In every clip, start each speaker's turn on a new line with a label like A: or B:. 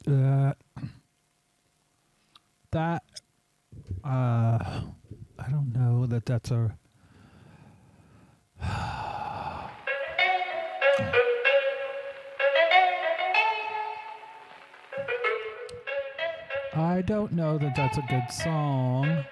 A: That I don't know that that's a I don't know that that's a good song.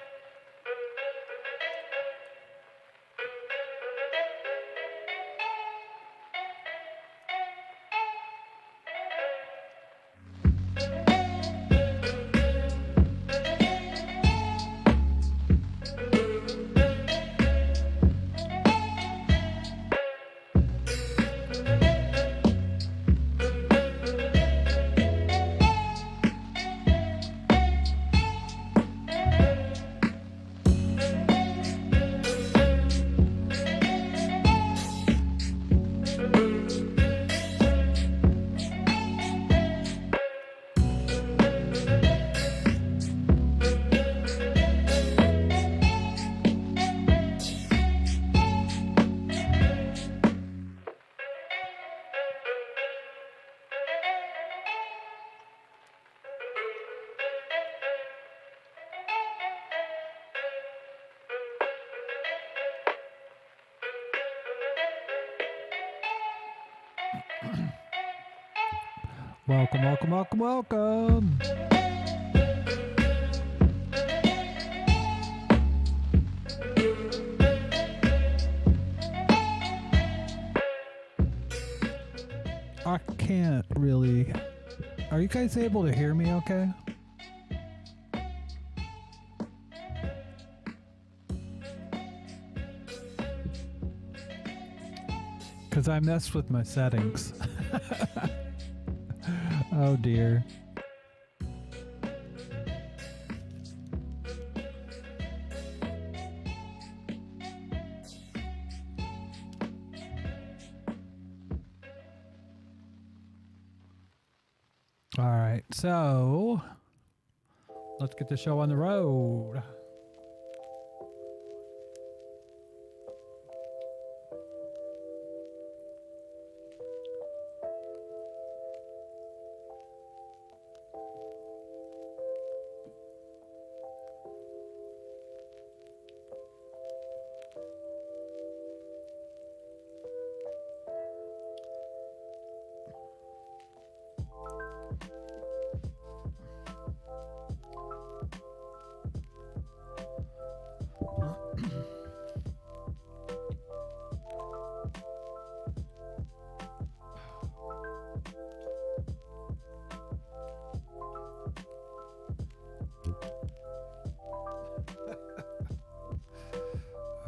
A: Welcome, welcome, welcome, welcome. I can't really. Are you guys able to hear me okay? Because I messed with my settings. Oh dear. All right, so let's get the show on the road.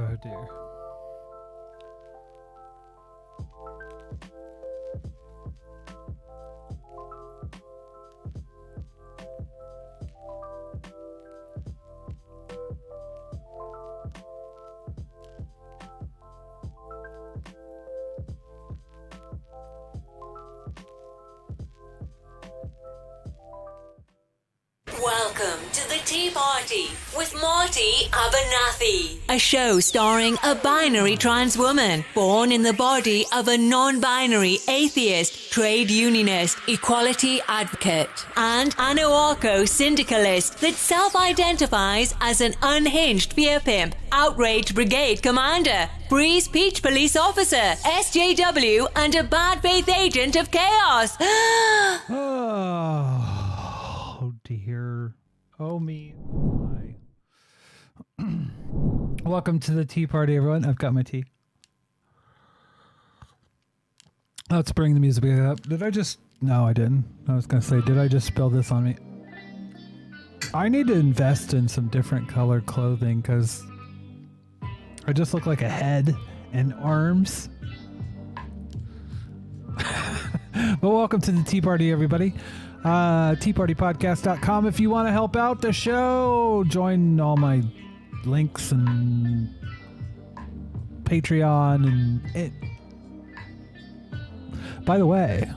A: Oh dear.
B: Welcome to the Tea Party with Marty Abernathy, a show starring a binary trans woman born in the body of a non-binary atheist, trade unionist, equality advocate, and an Oako syndicalist that self-identifies as an unhinged fear pimp, outraged brigade commander, Breeze Peach police officer, SJW, and a bad faith agent of chaos.
A: Oh dear. Oh me. Oh, my. Welcome to the tea party, everyone. I've got my tea. Let's bring the music back up. Did I just... No, I didn't. I was going to say, did I just spill this on me? I need to invest in some different colored clothing because I just look like a head and arms. But welcome to the tea party, everybody. teapartypodcast.com. If you want to help out the show, join all my links and Patreon and it. By the way,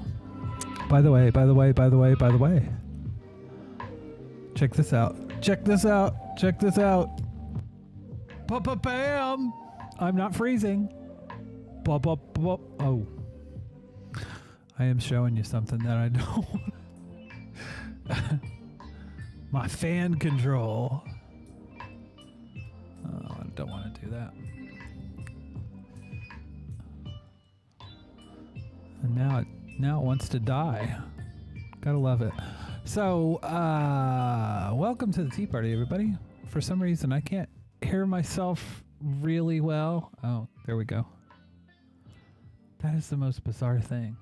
A: check this out. Bam! I'm not freezing. Oh. I am showing you something that I don't. My fan control. Oh, I don't want to do that. And now it wants to die. Gotta love it. So, welcome to the Tea Party, everybody. For some reason, I can't hear myself really well. Oh, there we go. That is the most bizarre thing.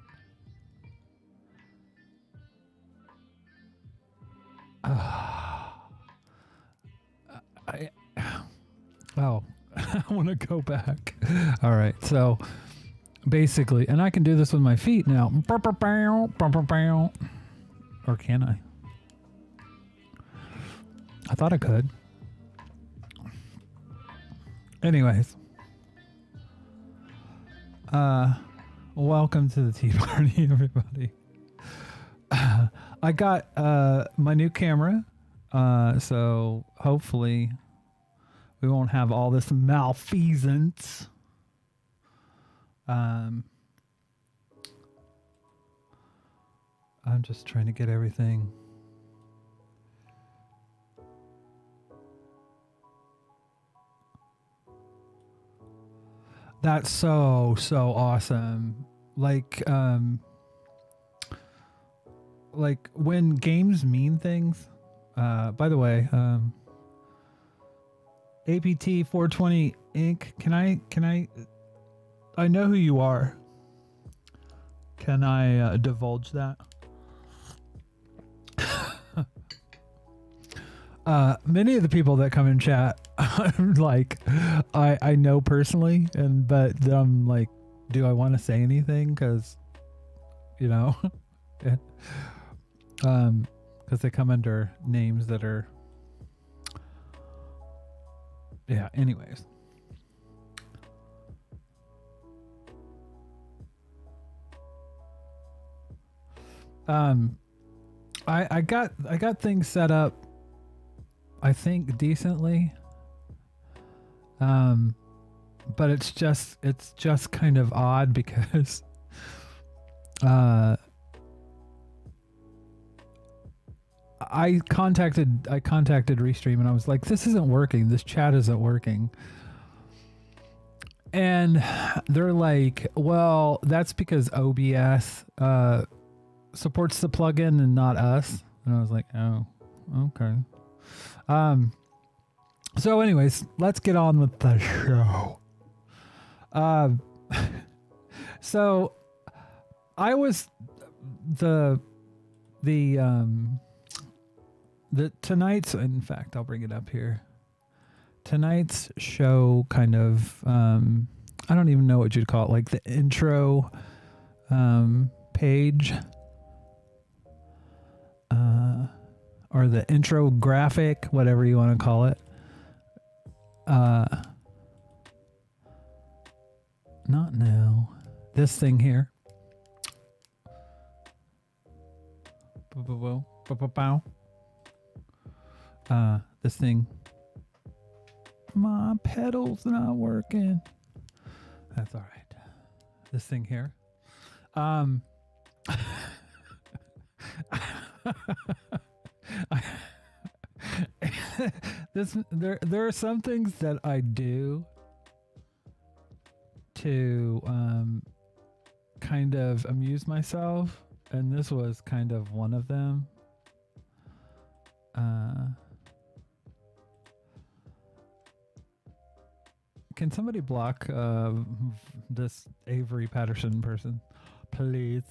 A: I want to go back. All right, so basically, and I can do this with my feet now. Or can I? I thought I could. Anyways. Welcome to the Tea Party, everybody. I got my new camera, so hopefully we won't have all this malfeasance. I'm just trying to get everything. That's so awesome. Like when games mean things. By the way, APT 420 Inc. Can I know who you are. Can I divulge that? Many of the people that come in chat, like, I know personally, but I'm like, do I want to say anything? Because, you know, because they come under names that are, yeah. Anyways, I got things set up, I think, decently. But it's just kind of odd because I contacted Restream and I was like, this isn't working. This chat isn't working. And they're like, well, that's because OBS supports the plugin and not us. And I was like, oh, okay. So anyways, let's get on with the show. So I was tonight's, in fact, I'll bring it up here. Tonight's show kind of, I don't even know what you'd call it, like the intro page, or the intro graphic, whatever you want to call it. Not now. This thing here. This thing. My pedal's not working. That's all right. This thing here. There are some things that I do to kind of amuse myself, and this was kind of one of them. Can somebody block this Avery Patterson person, please?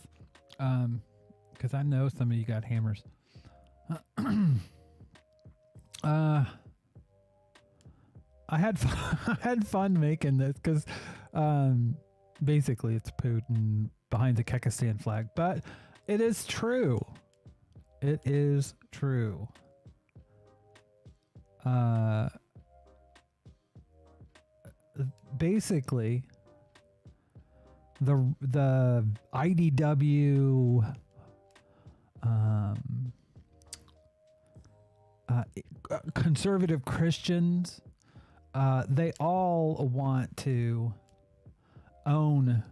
A: Because I know some of you got hammers. I had fun making this because basically it's Putin behind the Kekistan flag, but it is true. It is true. Basically, the IDW conservative Christians, they all want to own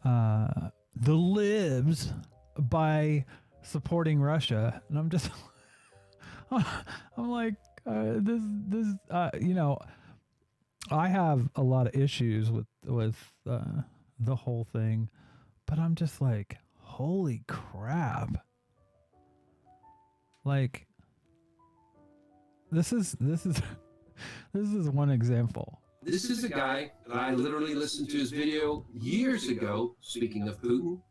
A: the libs by supporting Russia, and I'm just I'm like, this, I have a lot of issues with the whole thing, but I'm just like, holy crap! Like, this is this is one example.
C: This is a guy that I literally listened to his video years ago, speaking of Putin,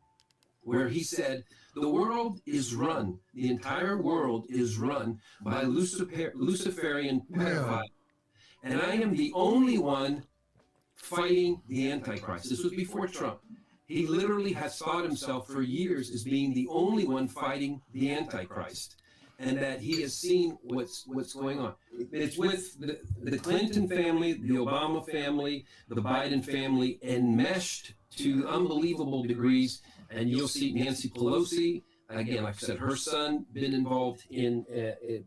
C: where he said, the world is run, the entire world is run by Luciferian pedophiles. And I am the only one fighting the Antichrist. This was before Trump. He literally has thought himself for years as being the only one fighting the Antichrist. And that he has seen what's going on. It's with the Clinton family, the Obama family, the Biden family, enmeshed to unbelievable degrees. And you'll see Nancy Pelosi, again, like I said, her son been involved in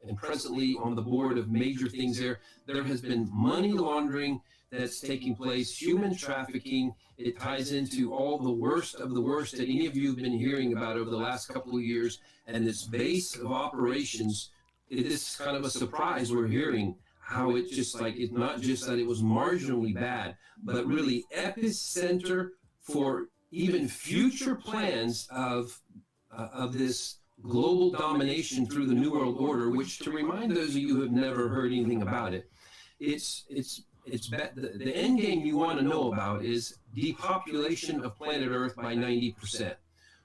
C: and presently on the board of major things there. There has been money laundering that's taking place, human trafficking. It ties into all the worst of the worst that any of you have been hearing about over the last couple of years. And this base of operations, it is kind of a surprise we're hearing how it just like, it's not just that it was marginally bad, but really epicenter for even future plans of this global domination through the New World Order, which, to remind those of you who have never heard anything about it, the end game you want to know about is depopulation of planet Earth by 90%,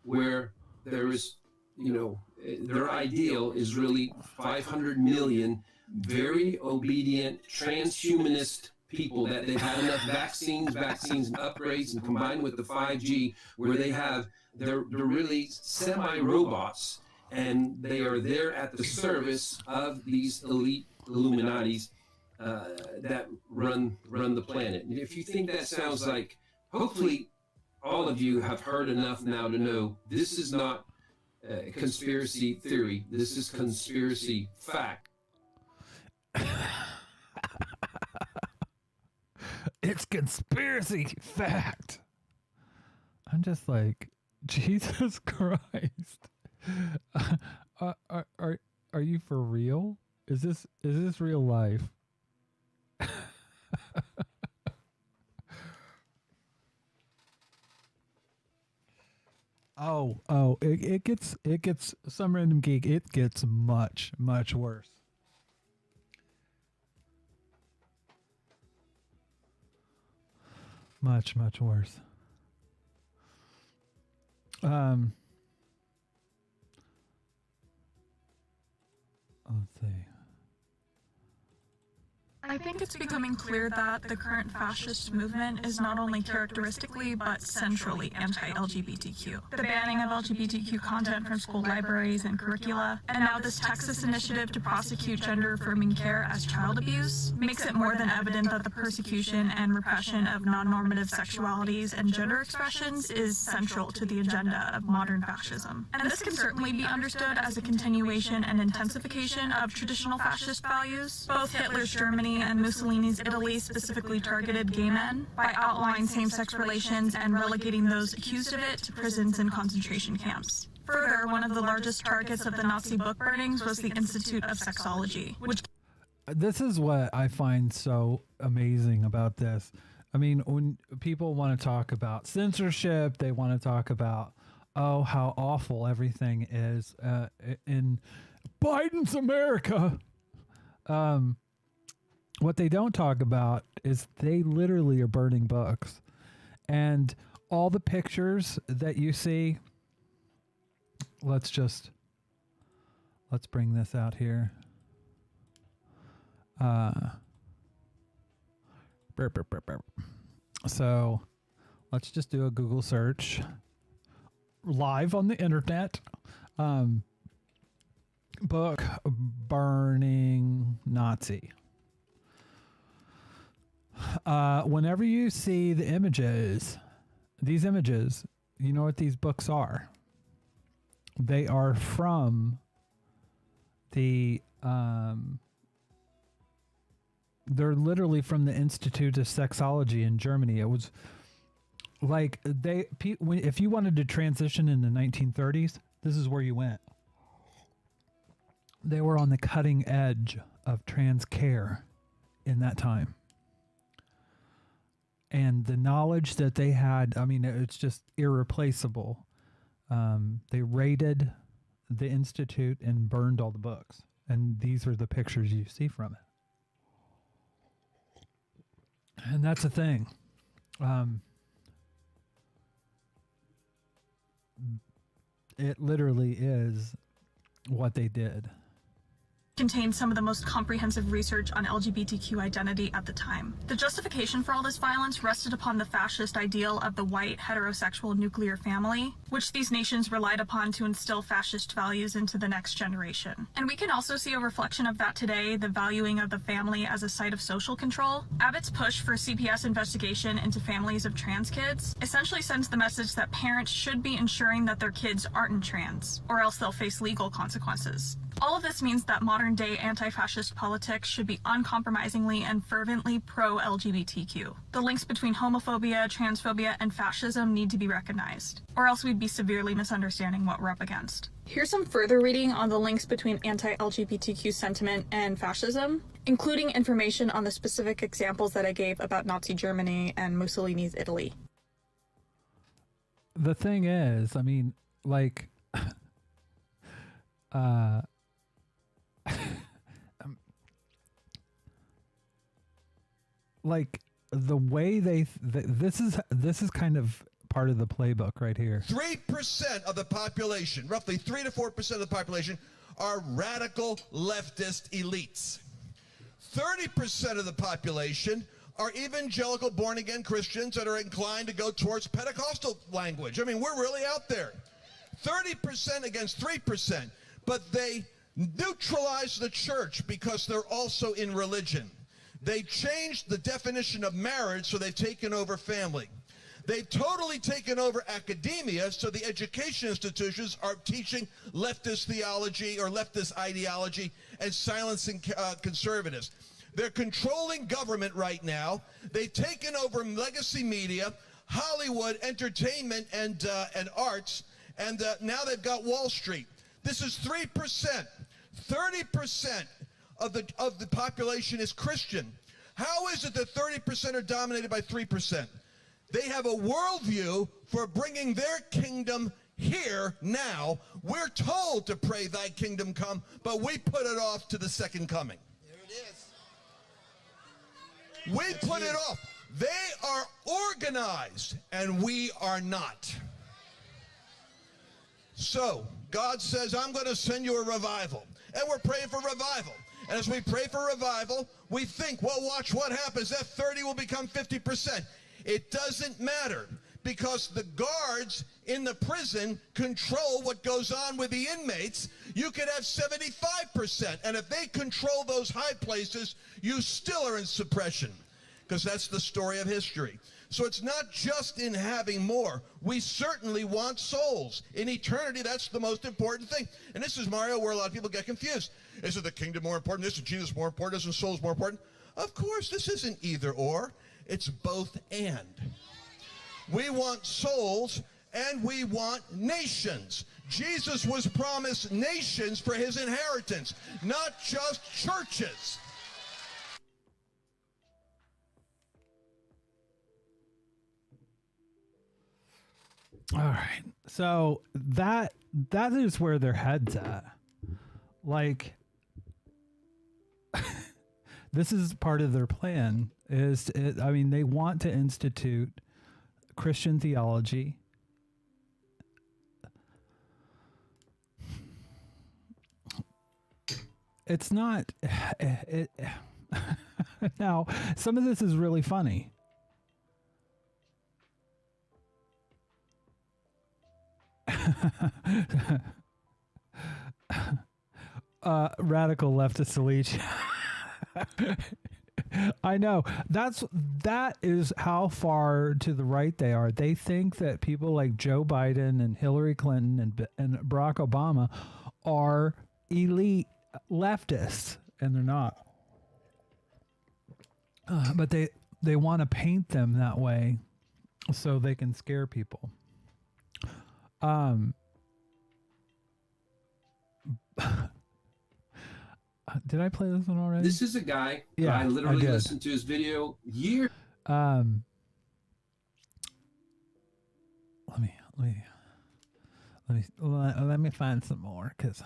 C: where there is, their ideal is really 500 million very obedient transhumanist people that they've had enough vaccines and upgrades, and combined with the 5G, where they're really semi-robots, and they are there at the service of these elite Illuminatis that run the planet. And if you think that sounds like, hopefully all of you have heard enough now to know this is not conspiracy theory, this is conspiracy fact.
A: It's conspiracy fact. I'm just like, Jesus Christ. Are you for real? Is this real life? It gets some random geek. It gets much worse. Much worse. Let's see.
D: I think it's becoming clear that the current fascist movement is not only characteristically but centrally anti-LGBTQ. The banning of LGBTQ content from school libraries and curricula, and now this Texas initiative to prosecute gender-affirming care as child abuse, makes it more than evident that the persecution and repression of non-normative sexualities and gender expressions is central to the agenda of modern fascism. And this can certainly be understood as a continuation and intensification of traditional fascist values. Both Hitler's Germany and Mussolini's Italy specifically targeted gay men by outlawing same-sex relations and relegating those accused of it to prisons and concentration camps. Further, one of the largest targets of the Nazi book burnings was the Institute of Sexology, which...
A: This is what I find so amazing about this. I mean, when people want to talk about censorship, they want to talk about, oh, how awful everything is in Biden's America. What they don't talk about is they literally are burning books, and all the pictures that you see. Let's bring this out here. So let's just do a Google search live on the internet. Book burning Nazi. Whenever you see the images, these images, you know what these books are. They are from the, they're literally from the Institute of Sexology in Germany. It was like if you wanted to transition in the 1930s, this is where you went. they were on the cutting edge of trans care in that time. And the knowledge that they had, I mean, it's just irreplaceable. They raided the Institute and burned all the books. And these are the pictures you see from it. And that's the thing. It literally is what they did.
D: Contained some of the most comprehensive research on LGBTQ identity at the time. The justification for all this violence rested upon the fascist ideal of the white, heterosexual nuclear family, which these nations relied upon to instill fascist values into the next generation. And we can also see a reflection of that today, the valuing of the family as a site of social control. Abbott's push for CPS investigation into families of trans kids essentially sends the message that parents should be ensuring that their kids aren't trans, or else they'll face legal consequences. All of this means that modern-day anti-fascist politics should be uncompromisingly and fervently pro-LGBTQ. The links between homophobia, transphobia, and fascism need to be recognized, or else we'd be severely misunderstanding what we're up against. Here's some further reading on the links between anti-LGBTQ sentiment and fascism, including information on the specific examples that I gave about Nazi Germany and Mussolini's Italy.
A: The thing is, I mean, like, like the way this is kind of part of the playbook right here.
E: 3% of the population, roughly 3 to 4% of the population, are radical leftist elites. 30% of the population are evangelical born-again Christians that are inclined to go towards Pentecostal language. I mean, we're really out there. 30% against 3%, but they neutralize the church because they're also in religion. They changed the definition of marriage, so they've taken over family. They've totally taken over academia, so the education institutions are teaching leftist theology or leftist ideology and silencing conservatives. They're controlling government right now. They've taken over legacy media, Hollywood, entertainment, and arts, and now they've got Wall Street. This is 3%. 30% of the population is Christian. How is it that 30% are dominated by 3%? They have a worldview for bringing their kingdom here now. We're told to pray thy kingdom come, but we put it off to the second coming.
F: There it is.
E: We put it off. They are organized, and we are not. So, God says, I'm going to send you a revival. And we're praying for revival. And as we pray for revival, we think, well, watch what happens. That 30 will become 50%. It doesn't matter, because the guards in the prison control what goes on with the inmates. You could have 75%. And if they control those high places, you still are in suppression, because that's the story of history. So it's not just in having more. We certainly want souls. In eternity, that's the most important thing. And this is, Mario, where a lot of people get confused. Is it the kingdom more important? Is Jesus more important? Isn't souls more important? Of course, this isn't either or. It's both and. We want souls and we want nations. Jesus was promised nations for his inheritance, not just churches.
A: All right. So that is where their head's at. Like, this is part of their plan. I mean, they want to institute Christian theology. It's not. Now, some of this is really funny. Radical leftist elite. I know. That is how far to the right they are. They think that people like Joe Biden and Hillary Clinton and Barack Obama are elite leftists, and they're not. But they want to paint them that way so they can scare people. Did I play this one already?
C: This is a guy that
A: Yeah,
C: I literally
A: I did.
C: listened to his video years.
A: Let me find some more because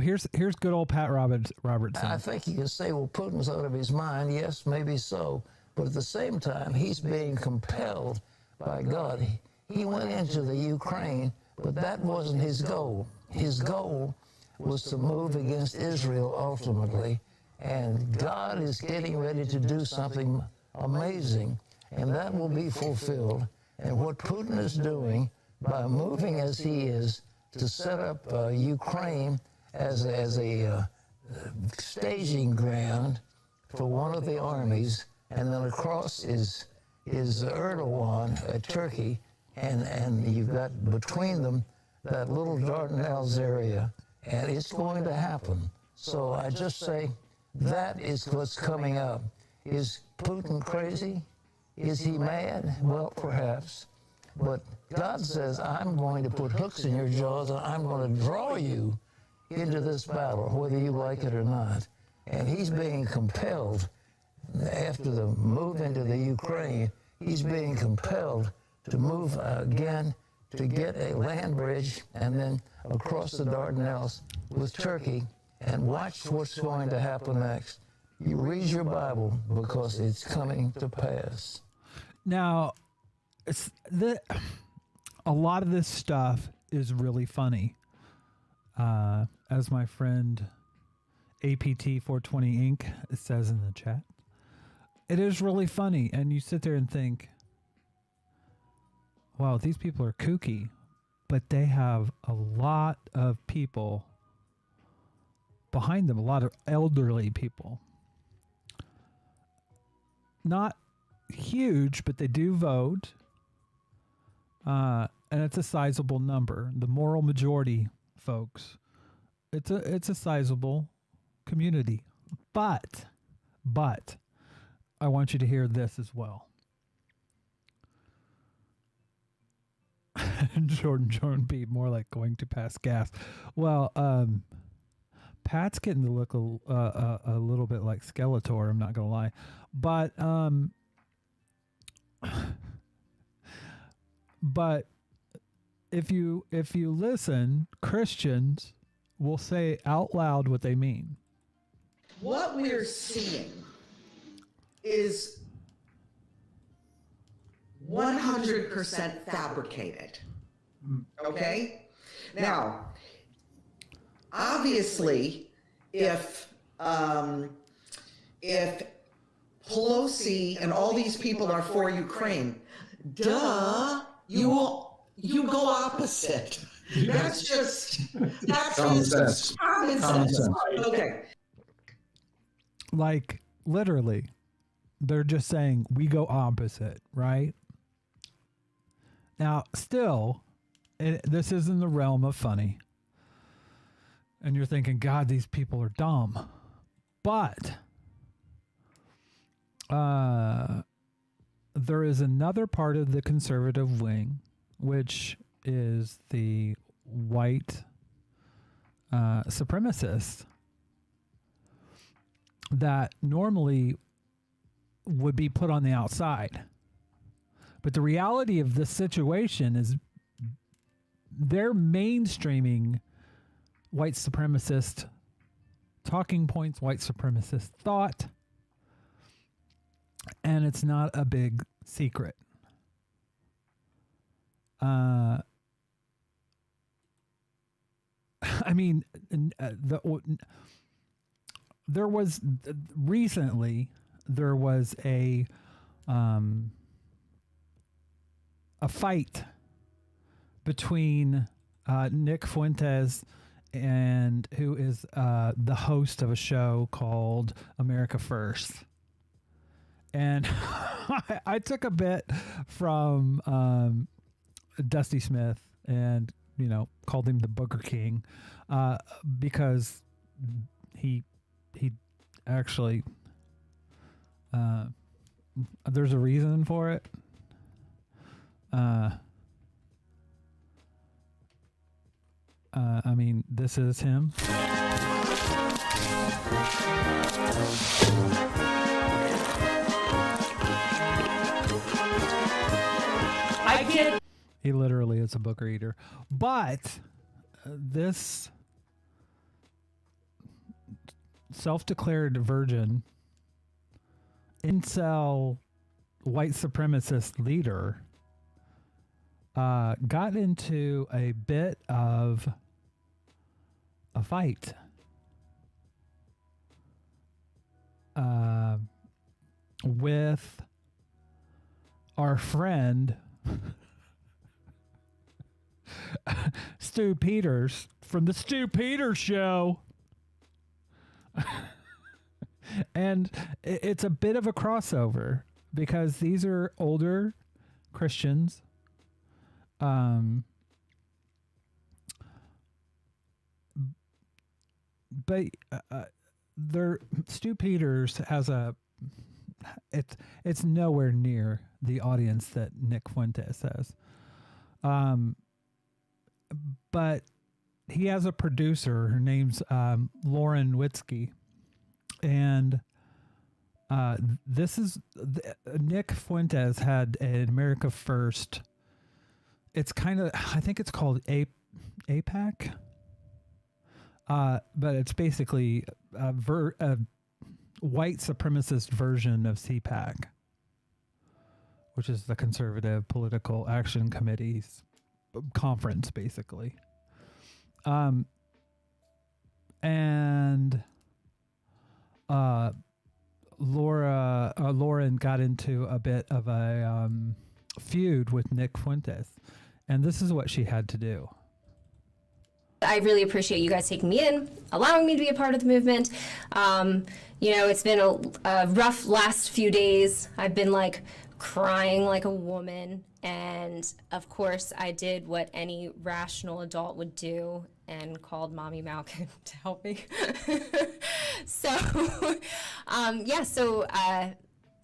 A: here's good old Pat Robertson.
F: I think you can say, well, Putin's out of his mind. Yes, maybe so. But at the same time, he's being compelled by God. He went into the Ukraine, but that wasn't his goal. His goal was to move against Israel ultimately. And God is getting ready to do something amazing, and that will be fulfilled. And what Putin is doing by moving as he is to set up Ukraine as a staging ground for one of the armies, and then across is Erdogan, Turkey, and you've got between them that little Dardanelles area, and it's going to happen. So I just say that is what's coming up. Is Putin crazy? Is he mad? Well, perhaps. But God says, I'm going to put hooks in your jaws, and I'm going to draw you into this battle, whether you like it or not. And he's being compelled, after the move into the Ukraine, he's being compelled to move again to get a land bridge and then across the Dardanelles with Turkey, and watch what's going to happen next. You read your Bible because it's coming to pass.
A: Now, a lot of this stuff is really funny. As my friend APT420 Inc. says in the chat, it is really funny. And you sit there and think, wow, these people are kooky, but they have a lot of people behind them, a lot of elderly people. Not huge, but they do vote. And it's a sizable number. The moral majority, folks. It's a sizable community. But I want you to hear this as well. Jordan B, more like going to pass gas. Well, Pat's getting to look a little bit like Skeletor, I'm not gonna lie. But if you listen, Christians will say out loud what they mean.
G: What we're seeing is 100% fabricated. Okay? Now, obviously, if Pelosi and all these people are for Ukraine, duh, you go opposite. That's just common sense. Common sense. Okay.
A: Like, literally, they're just saying we go opposite, right? Now, still, this is in the realm of funny. And you're thinking, God, these people are dumb. But there is another part of the conservative wing, which is the white supremacists, that normally would be put on the outside. But the reality of this situation is they're mainstreaming white supremacist talking points, white supremacist thought, and it's not a big secret. I mean, there was a fight between Nick Fuentes and who is the host of a show called America First. And I took a bit from Dusty Smith and, called him the Booger King because he actually, there's a reason for it. I mean, this is him.
H: I can't.
A: He literally is a booger eater. But this self-declared virgin incel white supremacist leader got into a bit of a fight with our friend Stu Peters from the Stu Peters Show. And it's a bit of a crossover because these are older Christians. But Stu Peters has it's nowhere near the audience that Nick Fuentes has. But he has a producer. Her name's Lauren Witzke. And Nick Fuentes had an America First. It's kind of, I think it's called APAC. But it's basically a white supremacist version of CPAC, which is the Conservative Political Action Committee's conference, basically. Lauren got into a bit of a feud with Nick Fuentes, and this is what she had to do.
I: I really appreciate you guys taking me in, allowing me to be a part of the movement. You know, it's been a rough last few days. I've been like crying like a woman. And of course, I did what any rational adult would do and called Mommy Malkin to help me.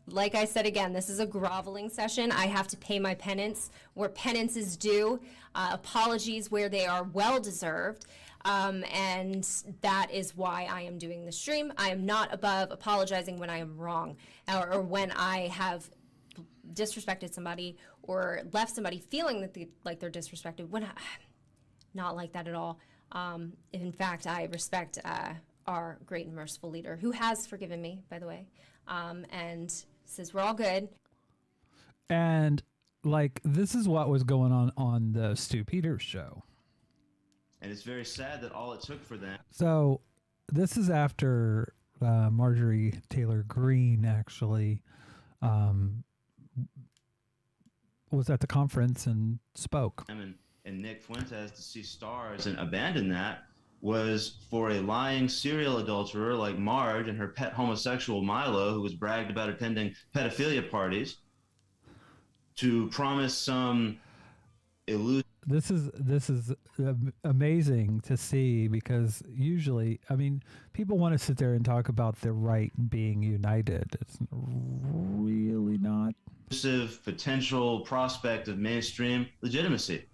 I: Like I said again, this is a groveling session. I have to pay my penance where penance is due, apologies where they are well deserved, and that is why I am doing the stream. I am not above apologizing when I am wrong or when I have disrespected somebody or left somebody feeling that they're disrespected. Not like that at all. In fact, I respect our great and merciful leader, who has forgiven me, by the way, and says we're all good.
A: And like, this is what was going on the Stu Peters show.
J: And it's very sad that all it took for them.
A: So this is after Marjorie Taylor Greene actually was at the conference and spoke.
J: And Nick Fuentes to see stars and abandon that was for a lying serial adulterer like Marge and her pet homosexual Milo, who was bragged about attending pedophilia parties, to promise some illusion.
A: This is amazing to see, because usually, I mean, people want to sit there and talk about the right being united. It's really not.
J: Potential prospect of mainstream legitimacy.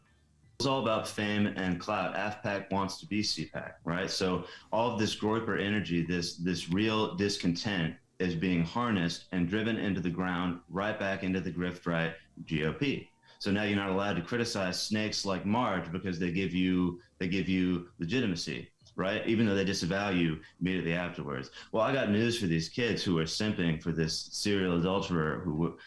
J: It's all about fame and clout. AFPAC wants to be CPAC, right? So all of this Groyper energy, this real discontent is being harnessed and driven into the ground, right back into the grift-right GOP. So now you're not allowed to criticize snakes like Marge because they give you legitimacy, right? Even though they disavow you immediately afterwards. Well, I got news for these kids who are simping for this serial adulterer who,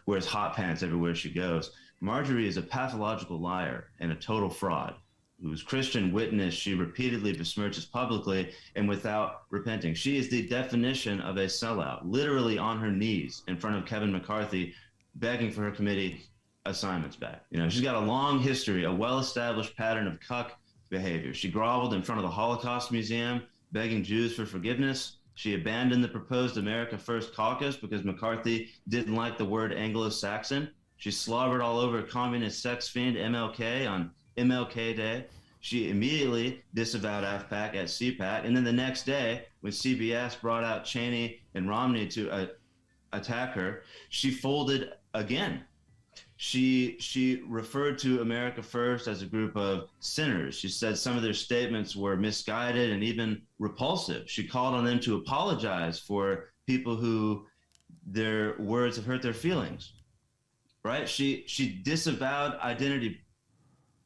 J: wears hot pants everywhere she goes. Marjorie is a pathological liar and a total fraud whose Christian witness she repeatedly besmirches publicly and without repenting. She is the definition of a sellout, literally on her knees in front of Kevin McCarthy, begging for her committee assignments back. She's got a long history, a well-established pattern of cuck behavior. She groveled in front of the Holocaust Museum, begging Jews for forgiveness. She abandoned the proposed America First caucus because McCarthy didn't like the word Anglo-Saxon. She slobbered all over communist sex fiend MLK on MLK Day. She immediately disavowed AFPAC at CPAC. And then the next day, when CBS brought out Cheney and Romney to attack her, she folded again. she referred to America First as a group of sinners. She said some of their statements were misguided and even repulsive. She called on them to apologize for people who their words have hurt their feelings, right? She disavowed identity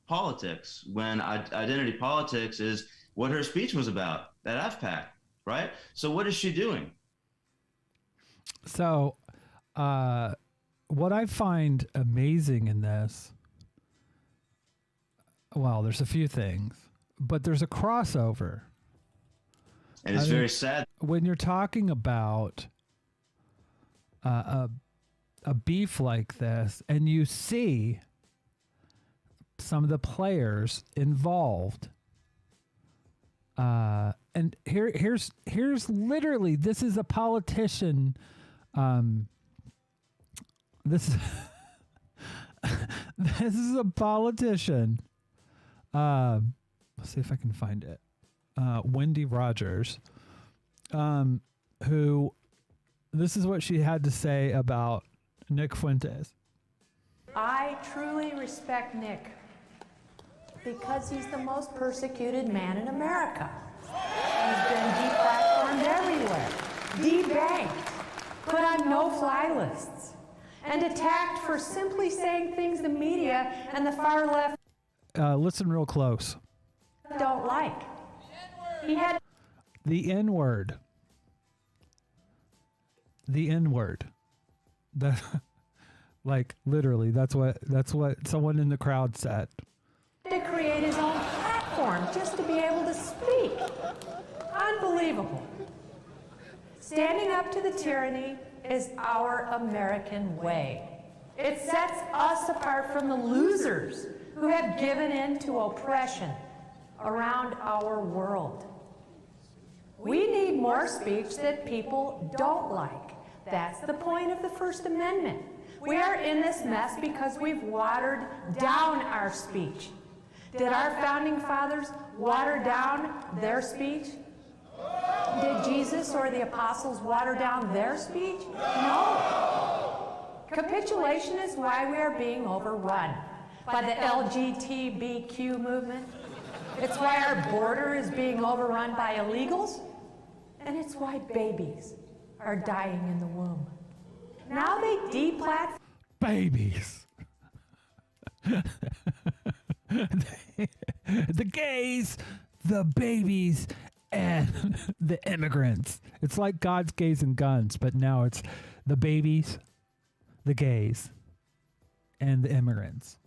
J: politics when identity politics is what her speech was about at AFPAC, right? So what is she doing?
A: So what I find amazing in this, well, there's a few things, but there's a crossover.
J: And it's very sad.
A: When you're talking about a beef like this and you see some of the players involved, and here's literally, this is a politician. This is a politician. Let's see if I can find it. Wendy Rogers, who, this is what she had to say about Nick Fuentes.
H: I truly respect Nick because he's the most persecuted man in America. He's been deplatformed everywhere, debanked, put on no-fly lists, and attacked for simply saying things the media and the far left
A: Listen real close.
H: don't like. He had
A: The N-word. The N-word. That, like, literally, that's what someone in the crowd said.
H: to create his own platform just to be able to speak. Unbelievable. Standing up to the tyranny is our American way. It sets us apart from the losers who have given in to oppression around our world. We need more speech that people don't like. That's the point of the First Amendment. We are in this mess because we've watered down our speech. Did our founding fathers water down their speech? Did Jesus or the apostles water down their speech? No. Capitulation is why we are being overrun by the LGBTQ movement. It's why our border is being overrun by illegals. And it's why babies are dying in the womb. Now they deplatform
A: Babies. The gays, the babies, and the immigrants. It's like God's gays and guns, but now it's the babies, the gays, and the immigrants.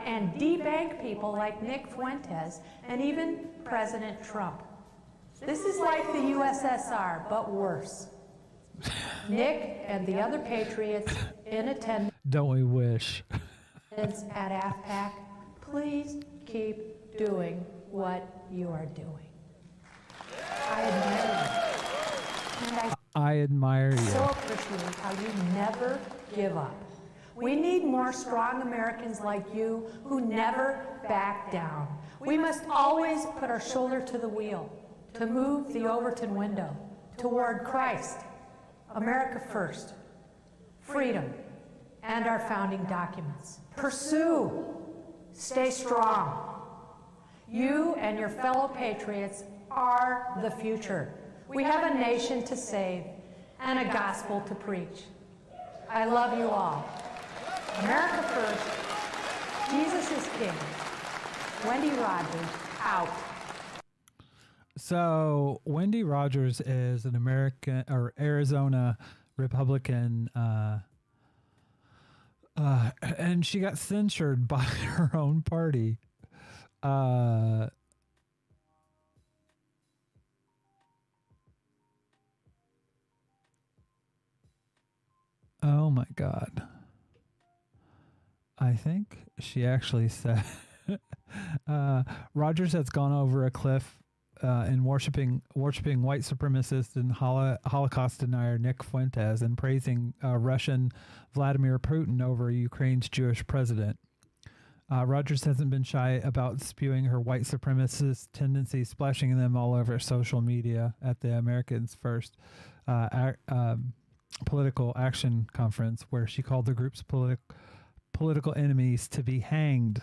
H: and debank people like Nick Fuentes and even President Trump. This is like the USSR, but worse. Nick and the other patriots in attendance
A: Don't we wish?
H: at AFPAC, please keep doing what you are doing. I admire you. And
A: I admire you.
H: so appreciate how you never give up. We need more strong Americans like you who never back down. We must always put our shoulder to the wheel to move the Overton window toward Christ, America first, freedom, and our founding documents. Pursue, stay strong. You and your fellow patriots are the future. We have a nation to save and a gospel to preach. I love you all. America first. Jesus is king. Wendy Rogers, out.
A: So Wendy Rogers is an American or Arizona Republican, and she got censured by her own party. Oh my God. I think she actually said Rogers has gone over a cliff in worshiping white supremacist and Holocaust denier Nick Fuentes and praising Russian Vladimir Putin over Ukraine's Jewish president. Rogers hasn't been shy about spewing her white supremacist tendencies, splashing them all over social media at the Americans First political action conference where she called the group's political enemies to be hanged.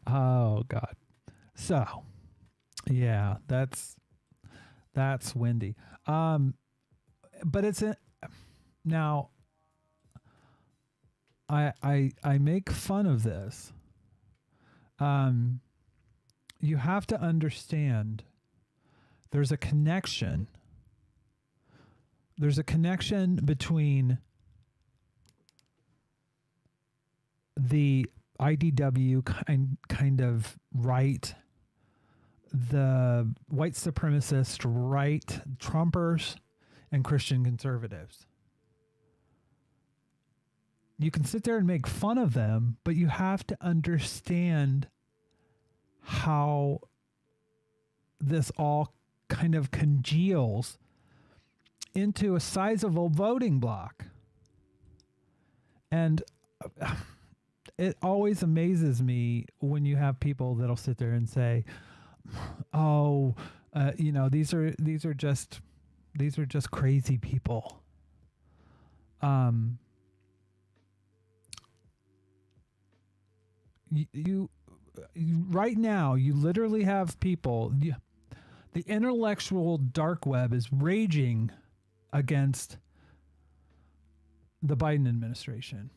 A: Oh God. So, yeah, that's windy. But it's now I make fun of this. You have to understand there's a connection. There's a connection between the IDW kind of right, the white supremacist right, Trumpers, and Christian conservatives. You can sit there and make fun of them, but you have to understand how this all kind of congeals into a sizable voting block. And it always amazes me when you have people that'll sit there and say, "Oh, these are just crazy people." You right now, you literally have people. The intellectual dark web is raging against the Biden administration.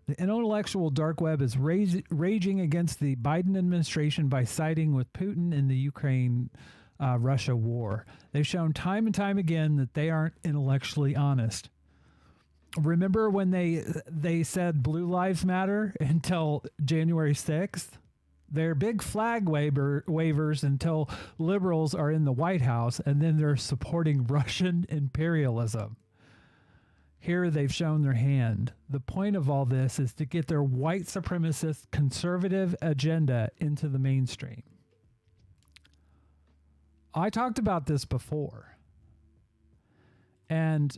A: The intellectual dark web is raging against the Biden administration by siding with Putin in the Ukraine-Russia war. They've shown time and time again that they aren't intellectually honest. Remember when they said Blue Lives Matter until January 6th? They're big flag wavers until liberals are in the White House, and then they're supporting Russian imperialism. Here they've shown their hand. The point of all this is to get their white supremacist conservative agenda into the mainstream. I talked about this before. And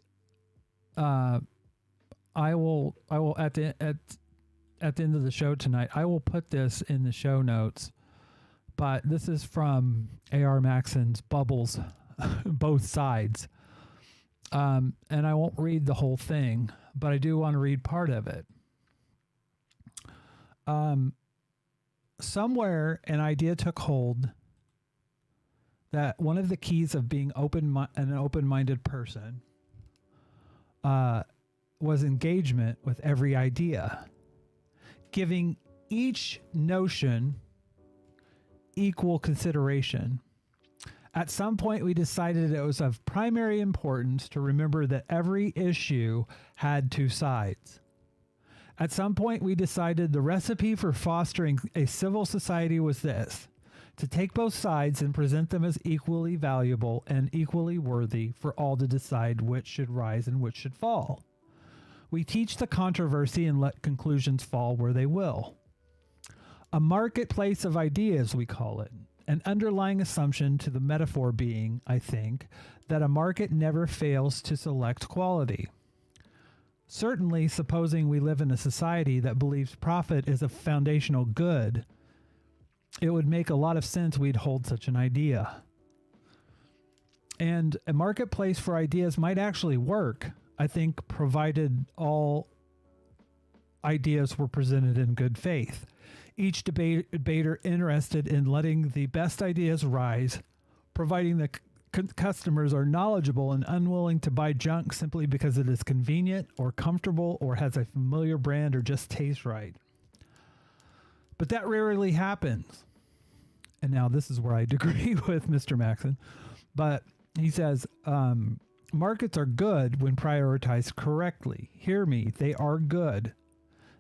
A: I will at the end of the show tonight, I will put this in the show notes. But this is from A.R. Maxon's Bubbles, Both Sides. And I won't read the whole thing, but I do want to read part of it. Somewhere an idea took hold that one of the keys of being an open-minded person was engagement with every idea, giving each notion equal consideration. At some point, we decided it was of primary importance to remember that every issue had two sides. At some point, we decided the recipe for fostering a civil society was this: to take both sides and present them as equally valuable and equally worthy for all to decide which should rise and which should fall. We teach the controversy and let conclusions fall where they will. A marketplace of ideas, we call it. An underlying assumption to the metaphor being, I think, that a market never fails to select quality. Certainly, supposing we live in a society that believes profit is a foundational good, it would make a lot of sense we'd hold such an idea. And a marketplace for ideas might actually work, I think, provided all ideas were presented in good faith. Each debater interested in letting the best ideas rise, providing the customers are knowledgeable and unwilling to buy junk simply because it is convenient or comfortable or has a familiar brand or just tastes right. But that rarely happens. And now this is where I agree with Mr. Maxon. But he says, markets are good when prioritized correctly. Hear me, they are good.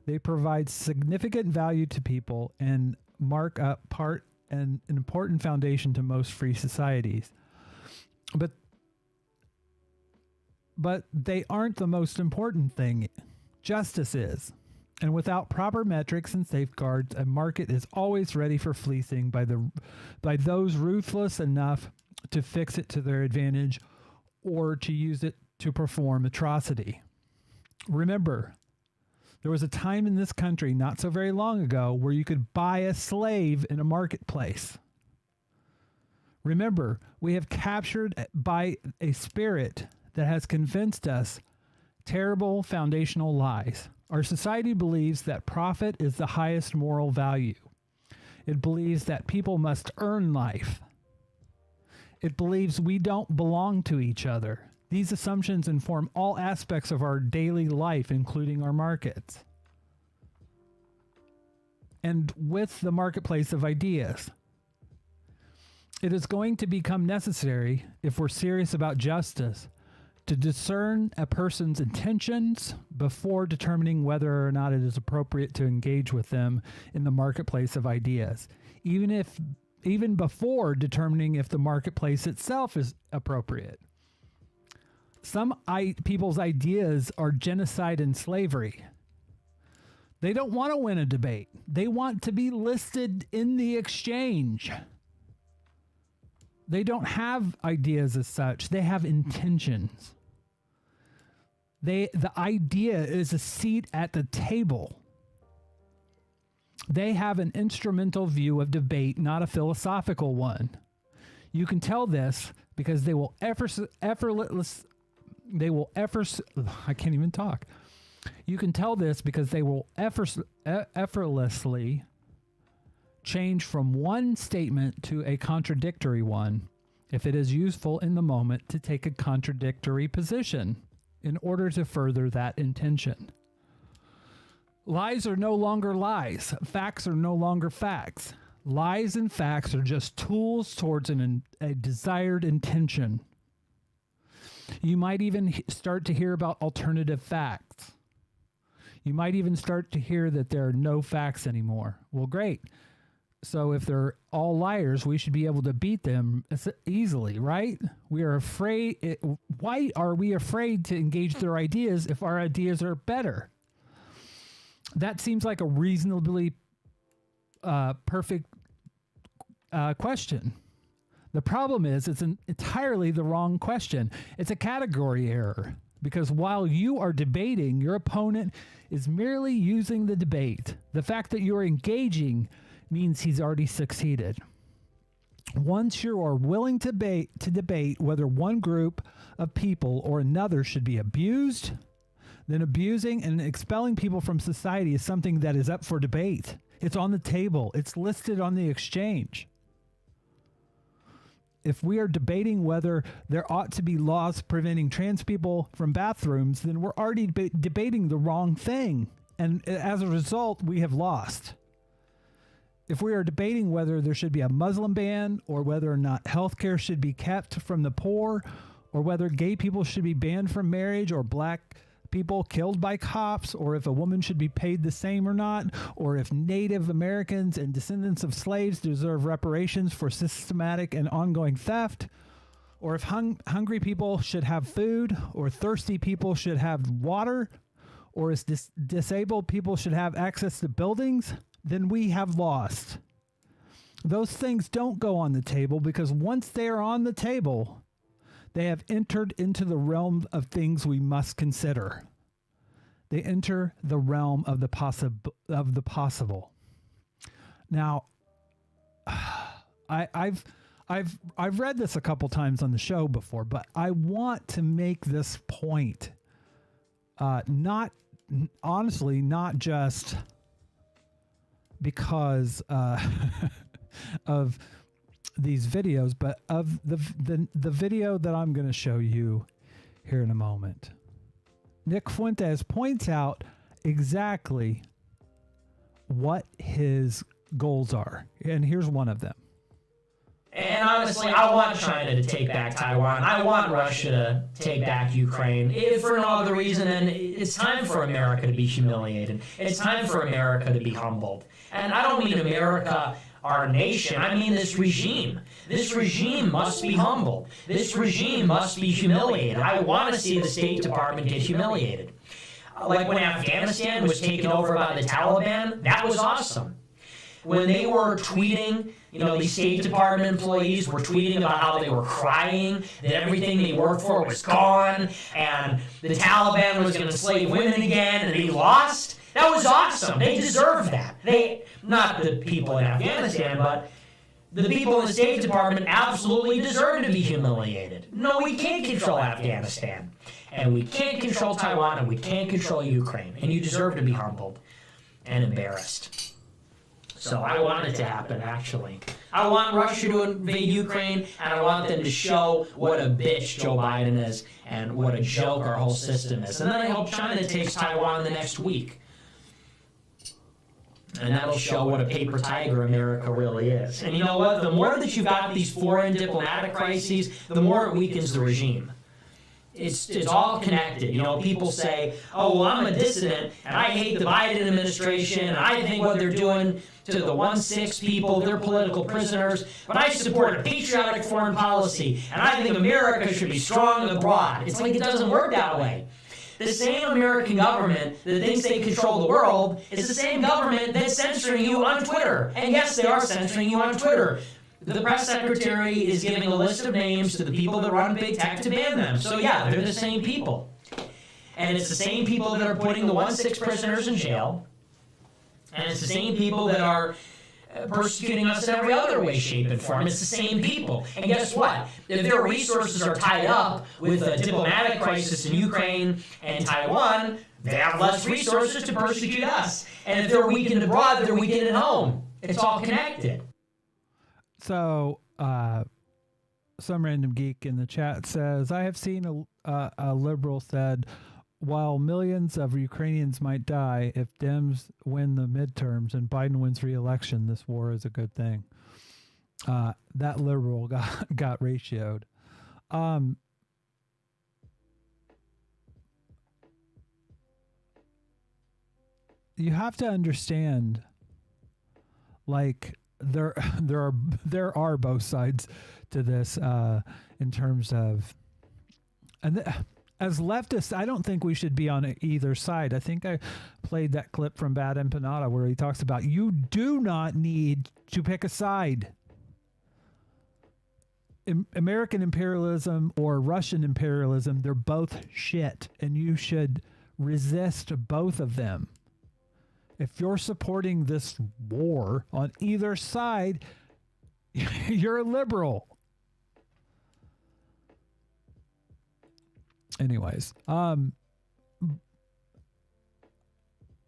A: They provide significant value to people and mark up part and an important foundation to most free societies. But they aren't the most important thing. Justice is. And without proper metrics and safeguards, a market is always ready for fleecing by those ruthless enough to fix it to their advantage or to use it to perform atrocity. Remember, there was a time in this country not so very long ago where you could buy a slave in a marketplace. Remember, we have captured by a spirit that has convinced us terrible foundational lies. Our society believes that profit is the highest moral value. It believes that people must earn life. It believes we don't belong to each other. These assumptions inform all aspects of our daily life, including our markets. And with the marketplace of ideas, it is going to become necessary, if we're serious about justice, to discern a person's intentions before determining whether or not it is appropriate to engage with them in the marketplace of ideas, even before determining if the marketplace itself is appropriate. Some people's ideas are genocide and slavery. They don't want to win a debate. They want to be listed in the exchange. They don't have ideas as such. They have intentions. The idea is a seat at the table. They have an instrumental view of debate, not a philosophical one. You can tell this because they will I can't even talk. You can tell this because they will effortlessly change from one statement to a contradictory one if it is useful in the moment to take a contradictory position in order to further that intention. Lies are no longer lies. Facts are no longer facts. Lies and facts are just tools towards a desired intention. You might even start to hear about alternative facts. You might even start to hear that there are no facts anymore. Well, great. So if they're all liars, we should be able to beat them easily, right? We are afraid. Why are we afraid to engage their ideas if our ideas are better? That seems like a reasonably perfect question. The problem is it's entirely the wrong question. It's a category error. Because while you are debating, your opponent is merely using the debate. The fact that you're engaging means he's already succeeded. Once you are willing to debate whether one group of people or another should be abused, then abusing and expelling people from society is something that is up for debate. It's on the table. It's listed on the exchange. If we are debating whether there ought to be laws preventing trans people from bathrooms, then we're already debating the wrong thing. And as a result, we have lost. If we are debating whether there should be a Muslim ban or whether or not healthcare should be kept from the poor or whether gay people should be banned from marriage or black people killed by cops or if a woman should be paid the same or not, or if Native Americans and descendants of slaves deserve reparations for systematic and ongoing theft, or if hungry people should have food, or thirsty people should have water, or if disabled people should have access to buildings, then we have lost. Those things don't go on the table because once they are on the table, they have entered into the realm of things we must consider. They enter the realm of the possible. Now, I've read this a couple times on the show before, but I want to make this point. Not just because of these videos, but of the video that I'm going to show you here in a moment. Nick Fuentes points out exactly what his goals are, and here's one of them.
K: And honestly, I want China to take back Taiwan. I want Russia to take back Ukraine. If for no other reason, then it's time for America to be humiliated. It's time for America to be humbled. And I don't mean America, our nation. I mean this regime. This regime must be humbled. This regime must be humiliated. I want to see the State Department get humiliated. Like when Afghanistan was taken over by the Taliban, that was awesome. When they were tweeting, these State Department employees were tweeting about how they were crying, that everything they worked for was gone, and the Taliban was going to enslave women again, and they lost. That was awesome. They deserve that. Not the people in Afghanistan, but the people in the State Department absolutely deserve to be humiliated. No, we can't control Afghanistan, and we can't control Taiwan, and we can't control Ukraine, and you deserve to be humbled and embarrassed. So I want it to happen, actually. I want Russia to invade Ukraine, and I want them to show what a bitch Joe Biden is and what a joke our whole system is. And then I hope China takes Taiwan the next week. And that'll show what a paper tiger America really is. And you know what? The more that you've got these foreign diplomatic crises, the more it weakens the regime. It's all connected. You know, people say, oh, well, I'm a dissident, and I hate the Biden administration, and I think what they're doing to the 1/6 people, they're political prisoners, but I support a patriotic foreign policy, and I think America should be strong abroad. It's like it doesn't work that way. The same American government that thinks they control the world is the same government that's censoring you on Twitter. And yes, they are censoring you on Twitter. The press secretary is giving a list of names to the people that run big tech to ban them. So yeah, they're the same people. And it's the same people that are putting the 1/6 prisoners in jail. And it's the same people that are persecuting us in every other way, shape, and form. It's the same people. And guess what? If their resources are tied up with a diplomatic crisis in Ukraine and Taiwan, they have less resources to persecute us. And if they're weakened abroad, they're weakened at home. It's all connected.
A: So, some random geek in the chat says, I have seen a liberal said, while millions of Ukrainians might die, if Dems win the midterms and Biden wins re-election, this war is a good thing. That liberal got ratioed. You have to understand, like, there are both sides to this in terms of, as leftists, I don't think we should be on either side. I think I played that clip from Bad Empanada where he talks about you do not need to pick a side. American imperialism or Russian imperialism, they're both shit, and you should resist both of them. If you're supporting this war on either side, you're a liberal. Anyways,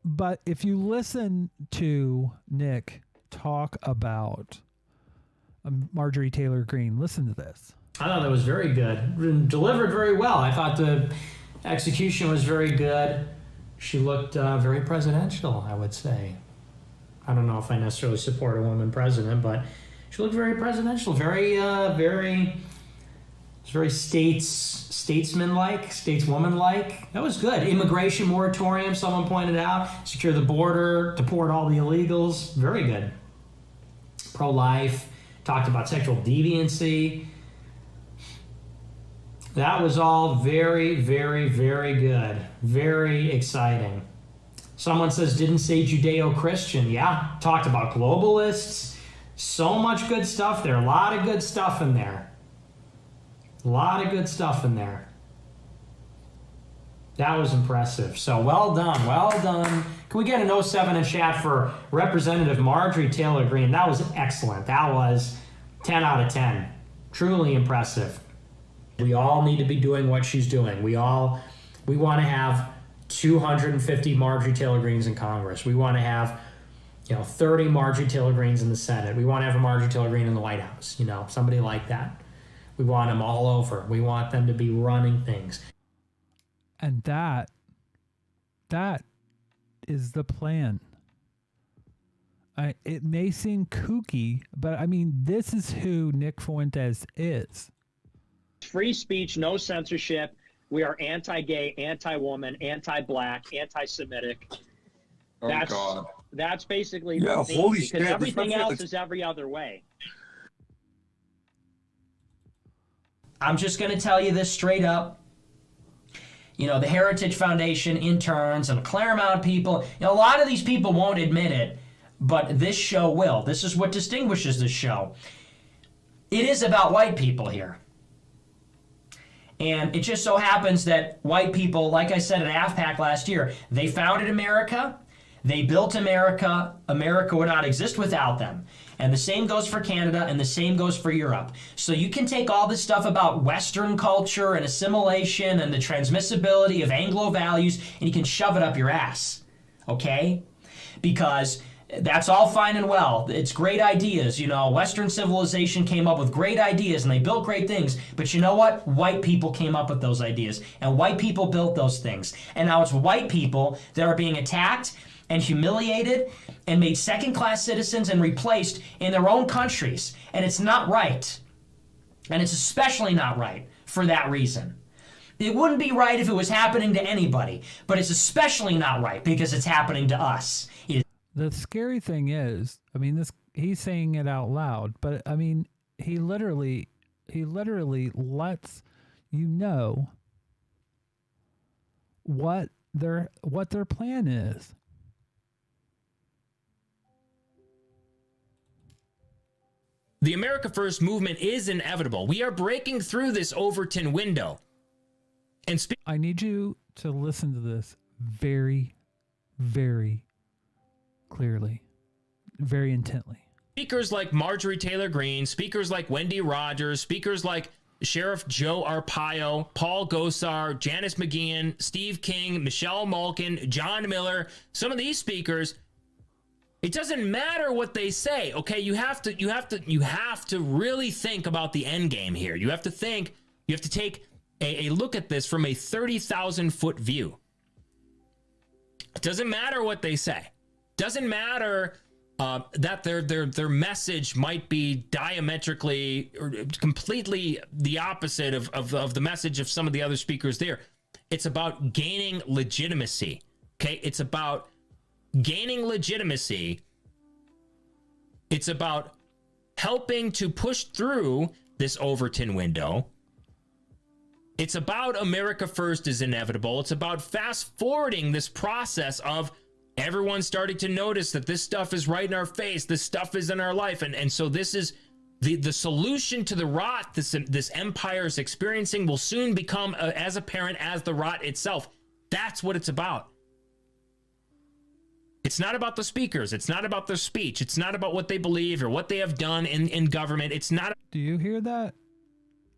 A: but if you listen to Nick talk about Marjorie Taylor Greene, listen to this.
K: I thought that was very good. Delivered very well. I thought the execution was very good. She looked very presidential, I would say. I don't know if I necessarily support a woman president, but she looked very presidential, very statesman-like, stateswoman-like. That was good. Immigration moratorium, someone pointed out. Secure the border, deport all the illegals. Very good. Pro-life. Talked about sexual deviancy. That was all very, very, very good. Very exciting. Someone says, didn't say Judeo-Christian. Yeah, talked about globalists. So much good stuff there. A lot of good stuff in there. A lot of good stuff in there. That was impressive. So well done, well done. Can we get an 07 in chat for Representative Marjorie Taylor Greene? That was excellent. That was 10 out of 10. Truly impressive. We all need to be doing what she's doing. We want to have 250 Marjorie Taylor Greenes in Congress. We want to have, 30 Marjorie Taylor Greenes in the Senate. We want to have a Marjorie Taylor Greene in the White House. Somebody like that. We want them all over. We want them to be running things.
A: And that is the plan. It may seem kooky, but I mean, this is who Nick Fuentes is.
L: Free speech, no censorship. We are anti-gay, anti-woman, anti-black, anti-Semitic.
M: God.
L: That's basically
M: the
L: thing,
M: holy
L: because
M: shit.
L: everything else is every other way.
K: I'm just going to tell you this straight up. The Heritage Foundation interns and Claremont people, a lot of these people won't admit it, but this show will. This is what distinguishes this show. It is about white people here. And it just so happens that white people, like I said at AFPAC last year, they founded America. They built America. America would not exist without them. And the same goes for Canada, and the same goes for Europe. So you can take all this stuff about Western culture and assimilation and the transmissibility of Anglo values, and you can shove it up your ass, okay? Because that's all fine and well. It's great ideas. You know, Western civilization came up with great ideas and they built great things. But you know what? White people came up with those ideas and white people built those things. And now it's white people that are being attacked and humiliated and made second-class citizens and replaced in their own countries. And it's not right. And it's especially not right for that reason. It wouldn't be right if it was happening to anybody, but it's especially not right because it's happening to us.
A: The scary thing is, I mean, he's saying it out loud, but I mean, he literally lets you know what their plan is.
N: The America First movement is inevitable. We are breaking through this Overton window. And
A: I need you to listen to this very, very clearly, very intently.
N: Speakers like Marjorie Taylor Greene, speakers like Wendy Rogers, speakers like Sheriff Joe Arpaio, Paul Gosar, Janice McGeehan, Steve King, Michelle Malkin, John Miller, some of these speakers, it doesn't matter what they say, okay? You have to really think about the end game here. You have to take a look at this from a 30,000-foot view. It doesn't matter what they say. Doesn't matter that their message might be diametrically or completely the opposite of the message of some of the other speakers there. It's about gaining legitimacy. Okay, it's about gaining legitimacy. It's about helping to push through this Overton window. It's about America First is inevitable. It's about fast forwarding this process of everyone's starting to notice that this stuff is right in our face. This stuff is in our life. And so this is the solution to the rot this empire is experiencing will soon become as apparent as the rot itself. That's what it's about. It's not about the speakers. It's not about their speech. It's not about what they believe or what they have done in government. It's not.
A: Do you hear that?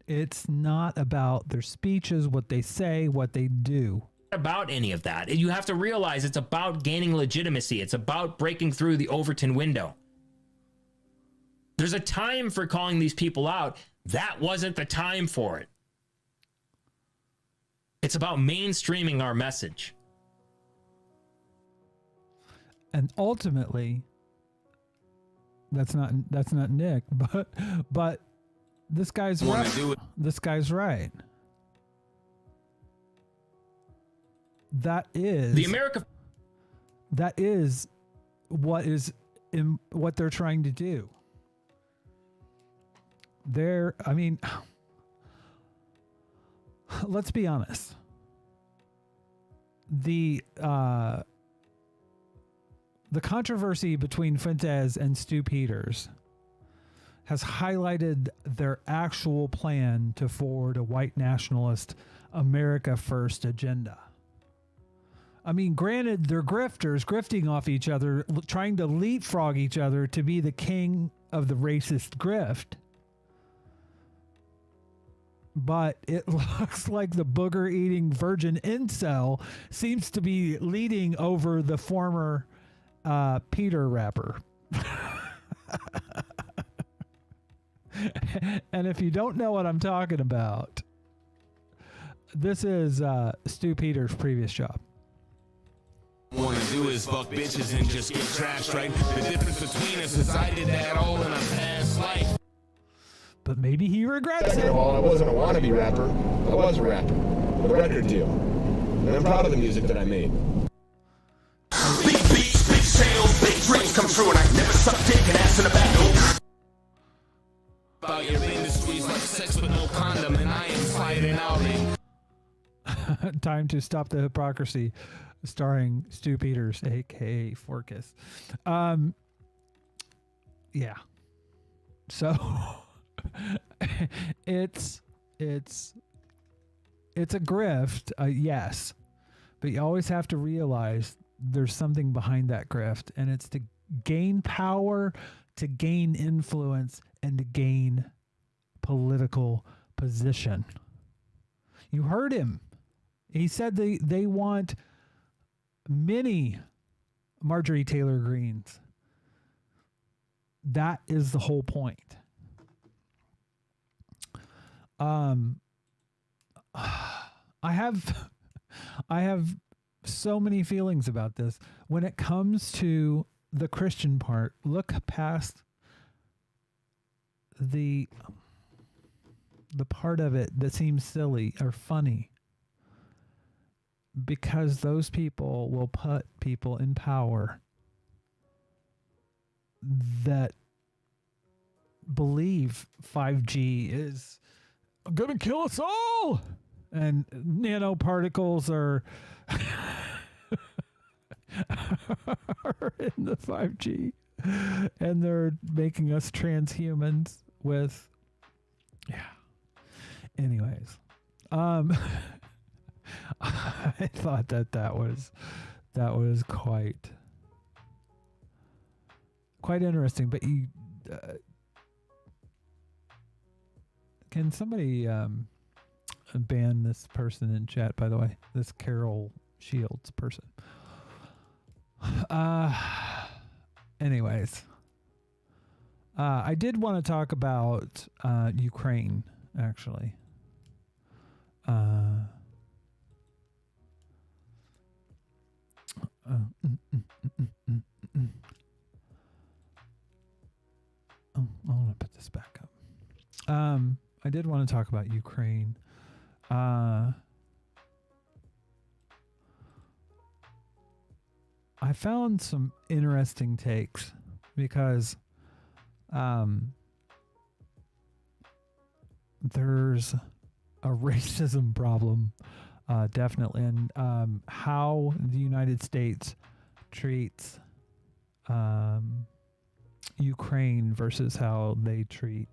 A: It's not about their speeches, what they say, what they do.
N: About any of that. You have to realize it's about gaining legitimacy. It's about breaking through the Overton window. There's a time for calling these people out. That wasn't the time for it. It's about mainstreaming our message.
A: And ultimately, that's not Nick, but this guy's right. This guy's right. That is
N: the America.
A: That is what they're trying to do. I mean, let's be honest. The controversy between Fuentes and Stu Peters has highlighted their actual plan to forward a white nationalist America First agenda. I mean, granted, they're grifters, grifting off each other, trying to leapfrog each other to be the king of the racist grift. But it looks like the booger-eating Virgin Incel seems to be leading over the former Peter rapper. And if you don't know what I'm talking about, this is Stu Peters' previous job.
O: Want to do is fuck bitches and just get trashed, right? The difference between us is I did that all in a past life.
A: But maybe he regrets
P: Second
A: it.
P: of all, I wasn't a wannabe rapper. I was a rapper with a record deal. And I'm proud of the music that I made.
O: Big beats, big sales, big dreams come true, and I never sucked dick and ass in the back. About your industries like sex with no condom, and I ain't fighting out in.
A: Time to stop the hypocrisy, starring Stu Peters, aka Forkus. Yeah. So it's a grift, yes, but you always have to realize there's something behind that grift, and it's to gain power, to gain influence, and to gain political position. You heard him. He said they want many Marjorie Taylor Greens. That is the whole point. I have so many feelings about this. When it comes to the Christian part, look past the part of it that seems silly or funny, because those people will put people in power that believe 5G is going to kill us all, and nanoparticles are in the 5G, and they're making us transhumans with, anyways. I thought that was quite interesting, but you can somebody ban this person in chat, by the way, this Carol Shields person. Anyways, I did want to talk about Ukraine, actually. I want to put this back up. I did want to talk about Ukraine. I found some interesting takes because there's a racism problem, definitely, and how the United States treats Ukraine versus how they treat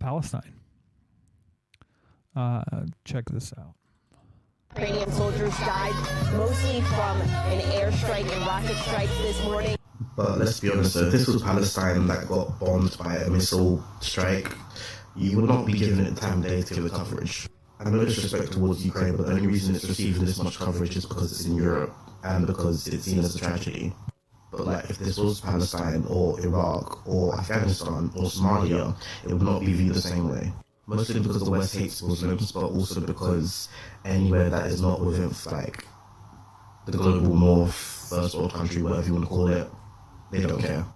A: Palestine. Check this out.
Q: Ukrainian soldiers died mostly from an airstrike and rocket strikes this morning.
R: But let's be honest, if this was Palestine that got bombed by a missile strike, you would not be given it the time of day to give it coverage. And no disrespect towards Ukraine, but the only reason it's receiving this much coverage is because it's in Europe and because it's seen as a tragedy. But like, if this was Palestine or Iraq or Afghanistan or Somalia, it would not be viewed the same way. Mostly because the West hates Muslims, but also because anywhere that is not within like the global north, first world country, whatever you want to call it, they don't care.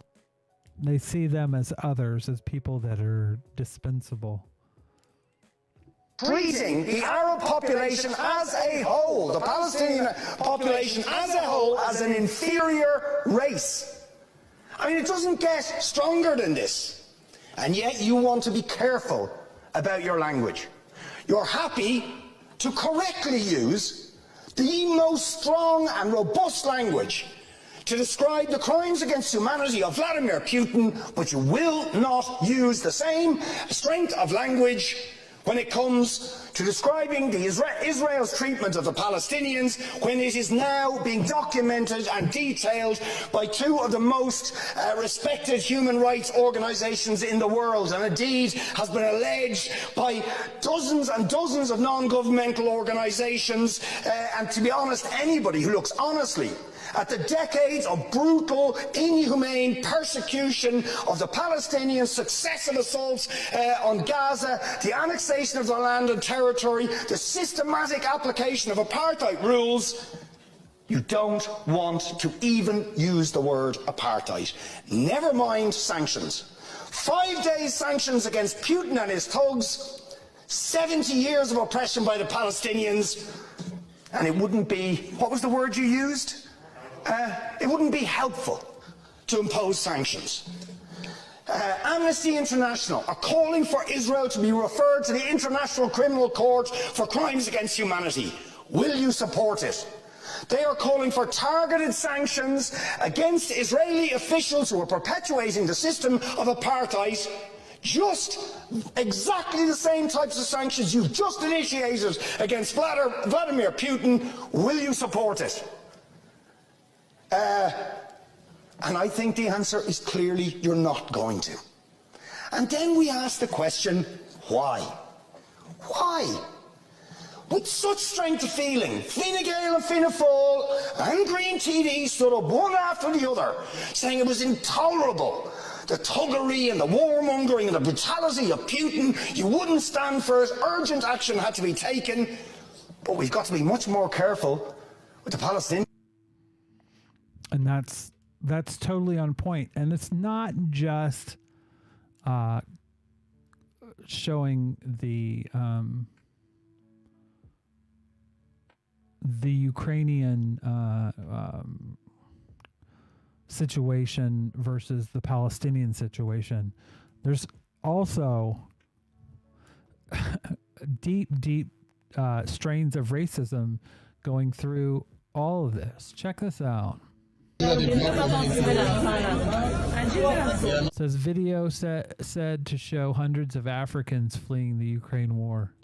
A: They see them as others, as people that are dispensable.
S: Treating the Arab population as a whole, the Palestinian population as a whole, as an inferior race. I mean, it doesn't get stronger than this. And yet you want to be careful about your language. You're happy to correctly use the most strong and robust language to describe the crimes against humanity of Vladimir Putin, but you will not use the same strength of language when it comes to describing Israel's treatment of the Palestinians, when it is now being documented and detailed by two of the most respected human rights organisations in the world, and indeed has been alleged by dozens and dozens of non-governmental organisations, and to be honest, anybody who looks honestly at the decades of brutal, inhumane persecution of the Palestinians, successive assaults on Gaza, the annexation of their land and territory, the systematic application of apartheid rules, you don't want to even use the word apartheid. Never mind sanctions. 5 days sanctions against Putin and his thugs, 70 years of oppression by the Palestinians, and it wouldn't be, what was the word you used? It wouldn't be helpful to impose sanctions. Amnesty International are calling for Israel to be referred to the International Criminal Court for crimes against humanity. Will you support it? They are calling for targeted sanctions against Israeli officials who are perpetuating the system of apartheid, Just exactly the same types of sanctions you've just initiated against Vladimir Putin. Will you support it? And I think the answer is clearly you're not going to. And then we ask the question, why? Why? With such strength of feeling, Fine Gael and Fianna Fáil and Green TD stood up one after the other, saying it was intolerable. The thuggery and the warmongering and the brutality of Putin, you wouldn't stand for it, urgent action had to be taken. But we've got to be much more careful with the Palestinians.
A: And that's totally on point. And it's not just showing the Ukrainian situation versus the Palestinian situation. There's also deep strains of racism going through all of this. Check this out. It says video said to show hundreds of Africans fleeing the Ukraine war.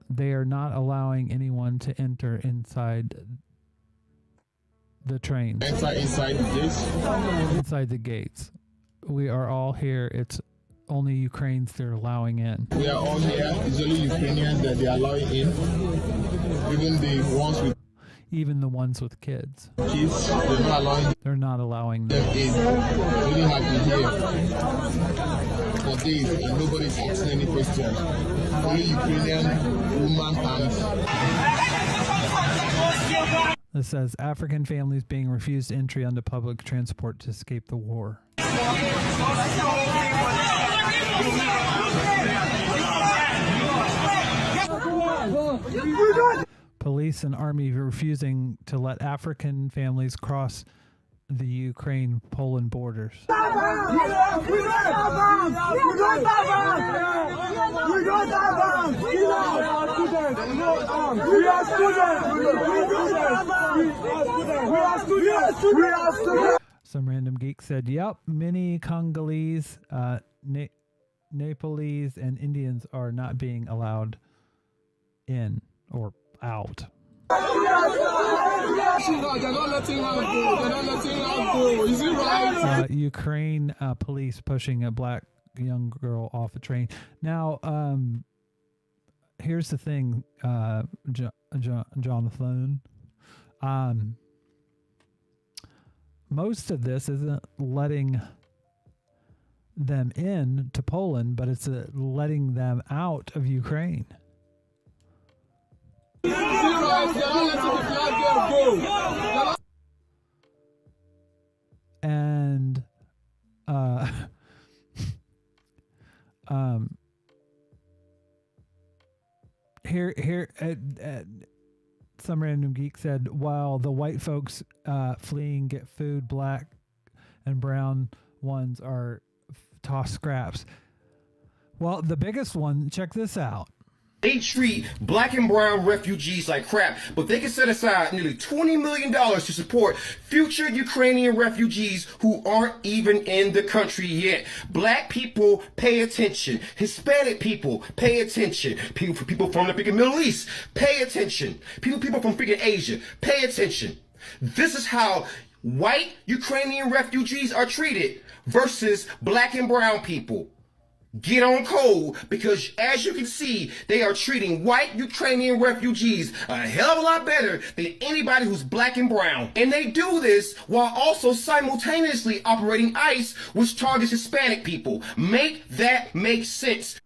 A: They are not allowing anyone to enter inside the trains.
P: Inside the gates?
A: Inside the gates. We are all here. It's only Ukrainians they're allowing in.
P: We are all here. It's only Ukrainians that they are allowing in. Even the ones with
A: kids.
P: Kids, they're not allowing
A: them
P: in. We have been here for days and nobody's asking any questions. Only Ukrainian women and...
A: It says African families being refused entry onto public transport to escape the war. Police and army refusing to let African families cross the Ukraine-Poland borders. Some random geek said, yep, many Congolese, Nepalese, and Indians are not being allowed in or out. Ukraine police pushing a black young girl off a train. Now, here's the thing, Jonathan. Most of this isn't letting them in to Poland, but it's letting them out of Ukraine. And here some random geek said, while the white folks fleeing get food, black and brown ones are tossed scraps. Well, the biggest one, check this out.
T: They treat black and brown refugees like crap, but they can set aside nearly $20 million to support future Ukrainian refugees who aren't even in the country yet. Black people, pay attention. Hispanic people, pay attention. People from the freaking Middle East, pay attention. People from freaking Asia, pay attention. This is how white Ukrainian refugees are treated versus black and brown people. Get on code, because as you can see, they are treating white Ukrainian refugees a hell of a lot better than anybody who's black and brown. And they do this while also simultaneously operating ICE, which targets Hispanic people. Make that make sense.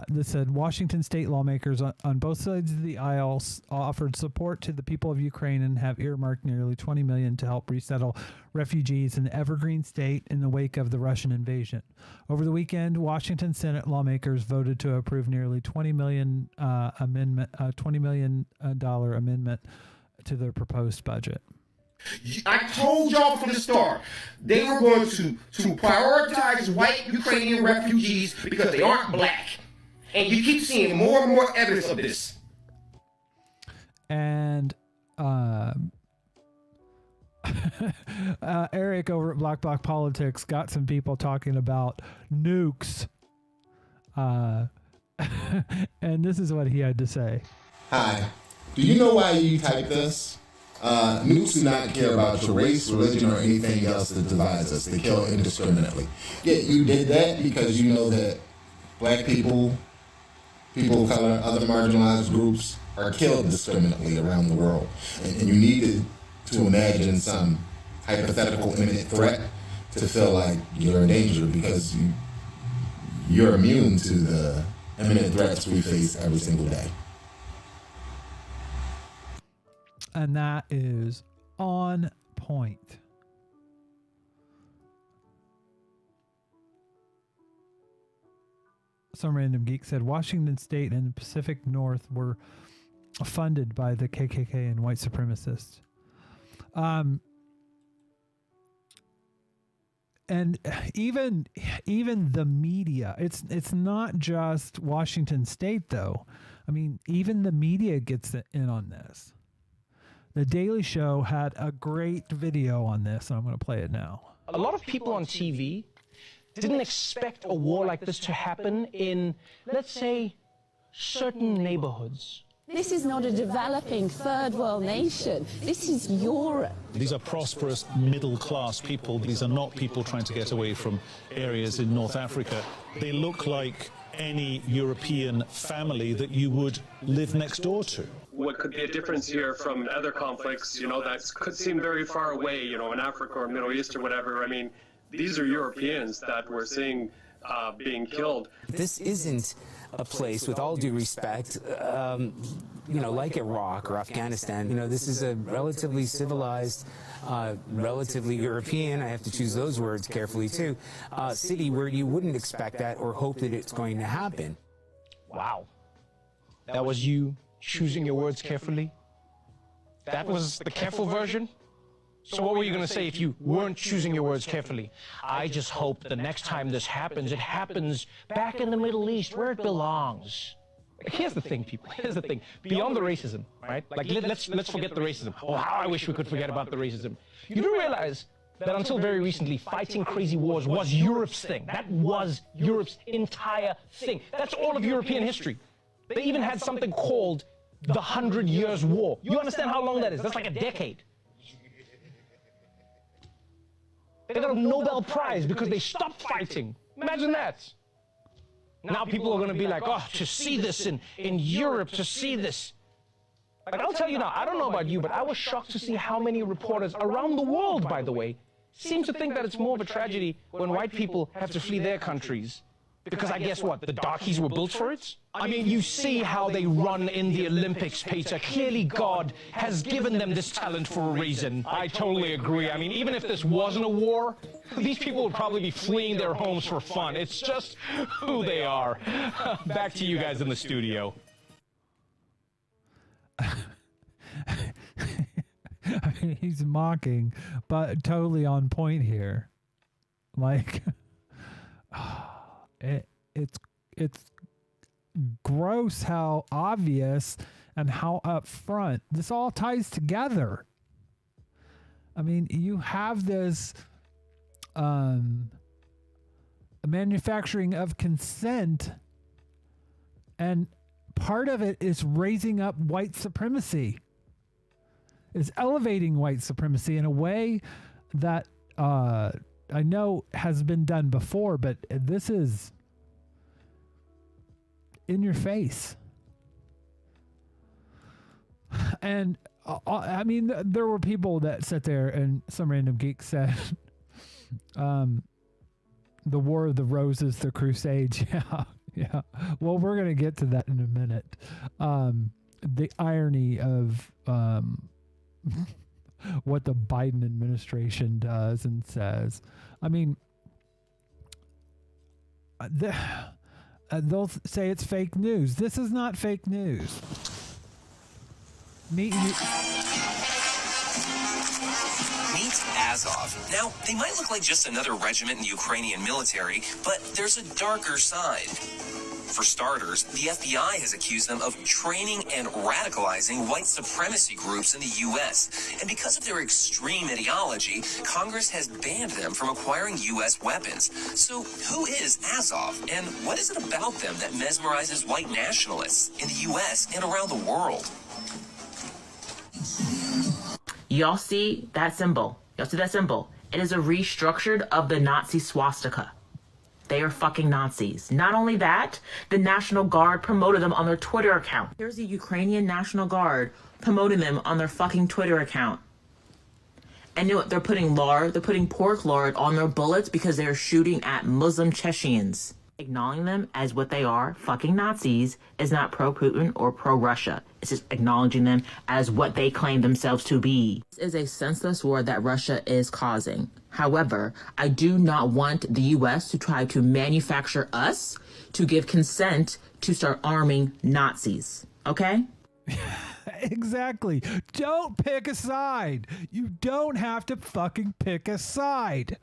A: This said Washington state lawmakers on both sides of the aisle offered support to the people of Ukraine and have earmarked nearly $20 million to help resettle refugees in the Evergreen state in the wake of the Russian invasion. Over the weekend, Washington Senate lawmakers voted to approve nearly $20 million amendment to their proposed budget.
T: I told y'all from the start, they were going to prioritize white Ukrainian refugees because they aren't black. And you keep seeing more and more evidence of this.
A: And Eric over at Black Bloc Politics got some people talking about nukes. And this is what he had to say.
P: Hi. Do you know why you typed this? Nukes do not care about your race, religion, or anything else that divides us. They kill indiscriminately. Yeah, you did that because you know that black people, people of color, other marginalized groups are killed indiscriminately around the world. And you needed to imagine some hypothetical imminent threat to feel like you're in danger because you're immune to the imminent threats we face every single day.
A: And that is on point. Some random geek said Washington State and the Pacific North were funded by the KKK and white supremacists. And even the media, it's not just Washington State though. I mean, even the media gets in on this. The Daily Show had a great video on this, and I'm going to play it now.
U: A lot of people on TV didn't expect a war like this to happen in, let's say, certain neighborhoods.
V: This is not a developing third world nation. This is Europe.
W: These are prosperous middle-class people. These are not people trying to get away from areas in North Africa. They look like any European family that you would live next door to.
X: What could be a difference here from other conflicts, that could seem very far away, in Africa or Middle East or whatever. I mean, these are Europeans that we're seeing being killed.
Y: This isn't a place, with all due respect, like Iraq or Afghanistan. This is a relatively civilized, relatively European, I have to choose those words carefully too, city where you wouldn't expect that or hope that it's going to happen.
U: Wow. That was you choosing your words carefully? That was the careful version? So what were you going to say if you weren't choosing your words carefully? I just hope the next time this happens, it happens back in the Middle East where it belongs. Here's the thing, people. Here's the thing. Beyond the racism, right? Like, let's forget the racism. Oh, how I wish we could forget about the racism. You do realize that until very recently, fighting crazy wars was Europe's thing. That was Europe's entire thing. That's all of European history. They even had something called the 100 Years' War. You understand how long that is? That's like a decade. They got a Nobel Prize because they stopped fighting. Imagine that. Now people are going to be like, oh, to see this in Europe, to see this. Like, I'll tell you now, I don't know about you, but I was shocked to see how many reporters around the world, by the way, seem to think that it's more of a tragedy when white people have to flee their countries. Because I guess what, the darkies were built for it? I mean, you see how they run in the Olympics, Peter. Clearly God has given them this talent for a reason. I totally agree. I mean, even if this wasn't a war, these people would probably be fleeing their homes for fun. It's just who they are. Back to you guys in the studio.
A: I mean, he's mocking, but totally on point here. Like... It's gross how obvious and how upfront this all ties together. I mean, you have this manufacturing of consent, and part of it is raising up white supremacy, is elevating white supremacy in a way that I know has been done before, but this is in your face. And I mean, there were people that sat there, and some random geek said, the War of the Roses, the Crusades. Yeah. Well, we're going to get to that in a minute. The irony of what the Biden administration does and says. I mean, they'll say it's fake news. This is not fake news. Meet
Z: Azov. Now, they might look like just another regiment in the Ukrainian military, but there's a darker side.
B: For starters, the FBI has accused them of training and radicalizing white supremacy groups in the U.S. And because of their extreme ideology, Congress has banned them from acquiring U.S. weapons. So who is Azov, and what is it about them that mesmerizes white nationalists in the U.S. and around the world?
C: Y'all see that symbol? Y'all see that symbol? It is a restructured of the Nazi swastika. They are fucking Nazis. Not only that, the National Guard promoted them on their Twitter account. Here's the Ukrainian National Guard promoting them on their fucking Twitter account. And you know what? They're putting pork lard on their bullets because they're shooting at Muslim Chechens. Acknowledging them as what they are, fucking Nazis, is not pro-Putin or pro-Russia. It's just acknowledging them as what they claim themselves to be. This is a senseless war that Russia is causing. However, I do not want the U.S. to try to manufacture us to give consent to start arming Nazis. Okay?
A: Exactly. Don't pick a side. You don't have to fucking pick a side.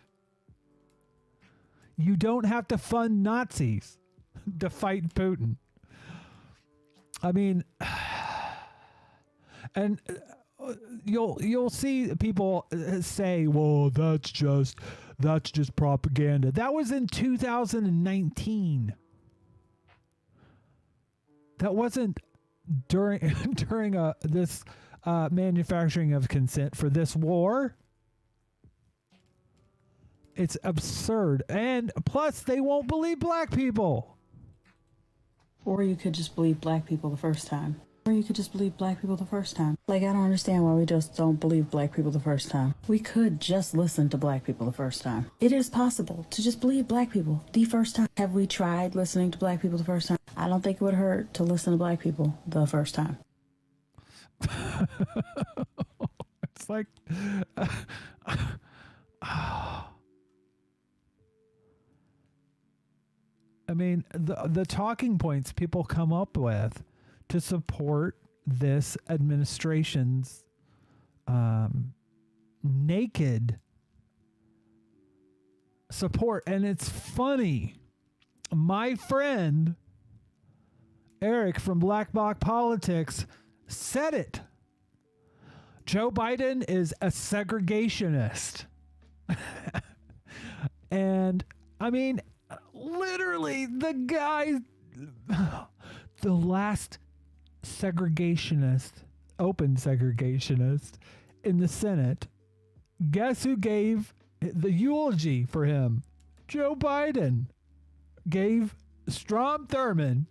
A: You don't have to fund Nazis to fight Putin. I mean, and you'll see people say, "Well, that's just propaganda." That was in 2019. That wasn't during this manufacturing of consent for this war. It's absurd. And plus, they won't believe black people.
D: Or you could just believe black people the first time. Or you could just believe black people the first time. Like, I don't understand why we just don't believe black people the first time. We could just listen to black people the first time. It is possible to just believe black people the first time. Have we tried listening to black people the first time? I don't think it would hurt to listen to black people the first time.
A: It's like... I mean, the talking points people come up with to support this administration's naked support. And it's funny. My friend Eric from Black Bloc Politics said it. Joe Biden is a segregationist. And I mean, literally, the guy, the last segregationist, open segregationist in the Senate, guess who gave the eulogy for him? Joe Biden gave Strom Thurmond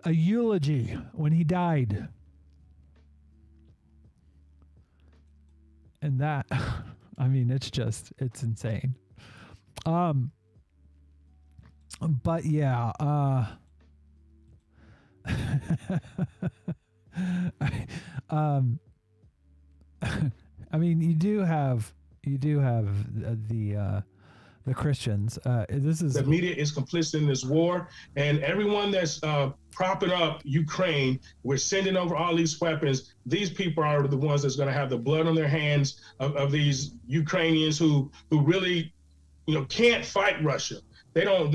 A: a eulogy when he died. And that, I mean, it's insane. But yeah, I mean, you do have the Christians. This is
E: the media is complicit in this war, and everyone that's propping up Ukraine, we're sending over all these weapons. These people are the ones that's going to have the blood on their hands of these Ukrainians who really, can't fight Russia. They don't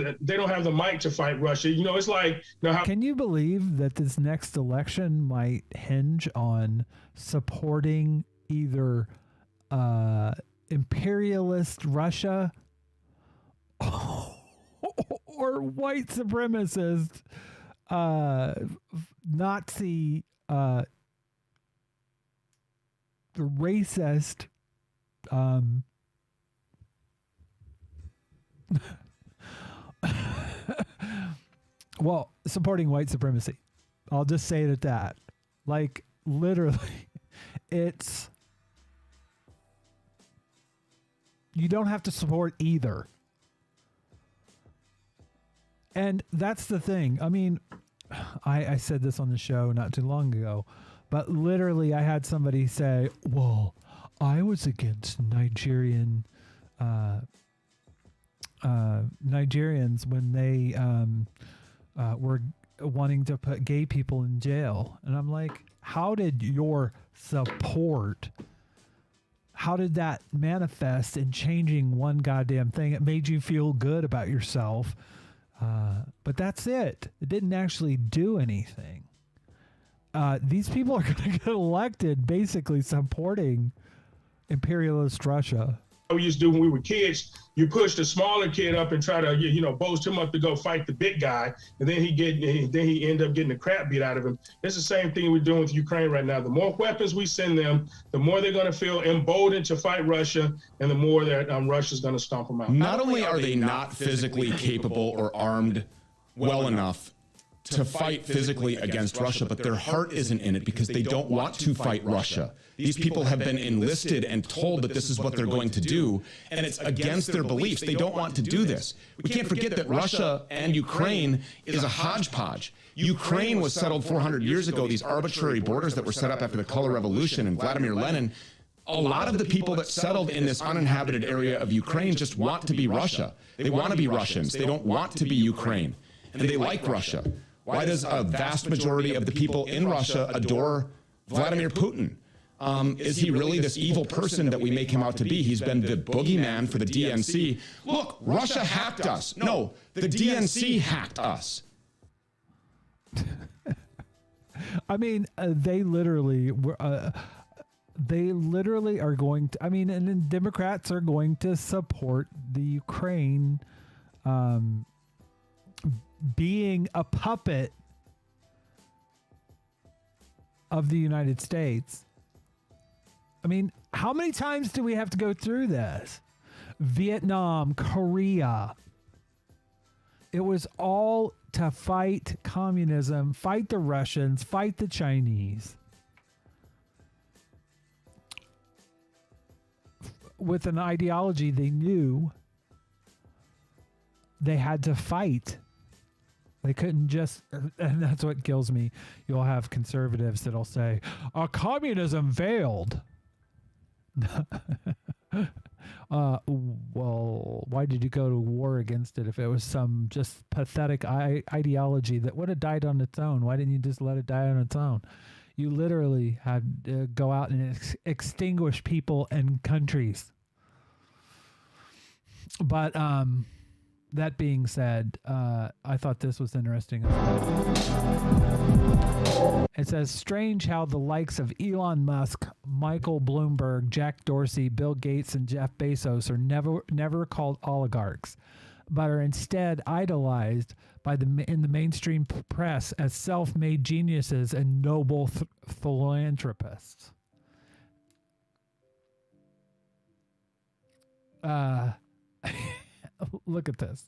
E: have the might to fight Russia. It's like,
A: can you believe that this next election might hinge on supporting either imperialist Russia or white supremacist Nazi racist well, supporting white supremacy. I'll just say it at that. Like, literally, you don't have to support either. And that's the thing. I mean, I said this on the show not too long ago, but literally I had somebody say, well, I was against Nigerians when they were wanting to put gay people in jail. And I'm like, how did your support, how did that manifest in changing one goddamn thing? It made you feel good about yourself. But that's it. It didn't actually do anything. These people are going to get elected basically supporting imperialist Russia.
E: We used to do when we were kids, you push the smaller kid up and try to, boast him up to go fight the big guy, and then he end up getting the crap beat out of him. It's the same thing we're doing with Ukraine right now. The more weapons we send them, the more they're going to feel emboldened to fight Russia, and the more that Russia's going to stomp them out.
F: Not only are they not physically capable or armed well enough to fight physically against Russia, but their heart isn't in it because they don't want to fight Russia. These people have been enlisted and told that this is what they're going to do, and it's against their beliefs. They don't want to do this. We can't forget that Russia and Ukraine is a hodgepodge. Ukraine was settled 400 years ago, these arbitrary borders that were set up after the Color Revolution and Vladimir Lenin. A lot of the people that settled in this uninhabited area of Ukraine just want to be Russia. They want to be Russians. They don't want to be Ukraine, and they like Russia. Why does a vast majority of the people in Russia adore Vladimir Putin? Is he really this evil person that we make him out to be? He's been the boogeyman for the DNC. Look, Russia hacked us. No, the DNC hacked us.
A: I mean, they literally are going to, and then Democrats are going to support the Ukraine being a puppet of the United States. I mean, how many times do we have to go through this? Vietnam, Korea. It was all to fight communism, fight the Russians, fight the Chinese. With an ideology they knew they had to fight. They couldn't just, and that's what kills me. You'll have conservatives that'll say, communism failed. Well, why did you go to war against it if it was some just pathetic ideology that would have died on its own? Why didn't you just let it die on its own? You literally had to go out and extinguish people and countries. But that being said, I thought this was interesting as well. It says, strange how the likes of Elon Musk, Michael Bloomberg, Jack Dorsey, Bill Gates, and Jeff Bezos are never called oligarchs, but are instead idolized in the mainstream press as self-made geniuses and noble philanthropists. Look at this.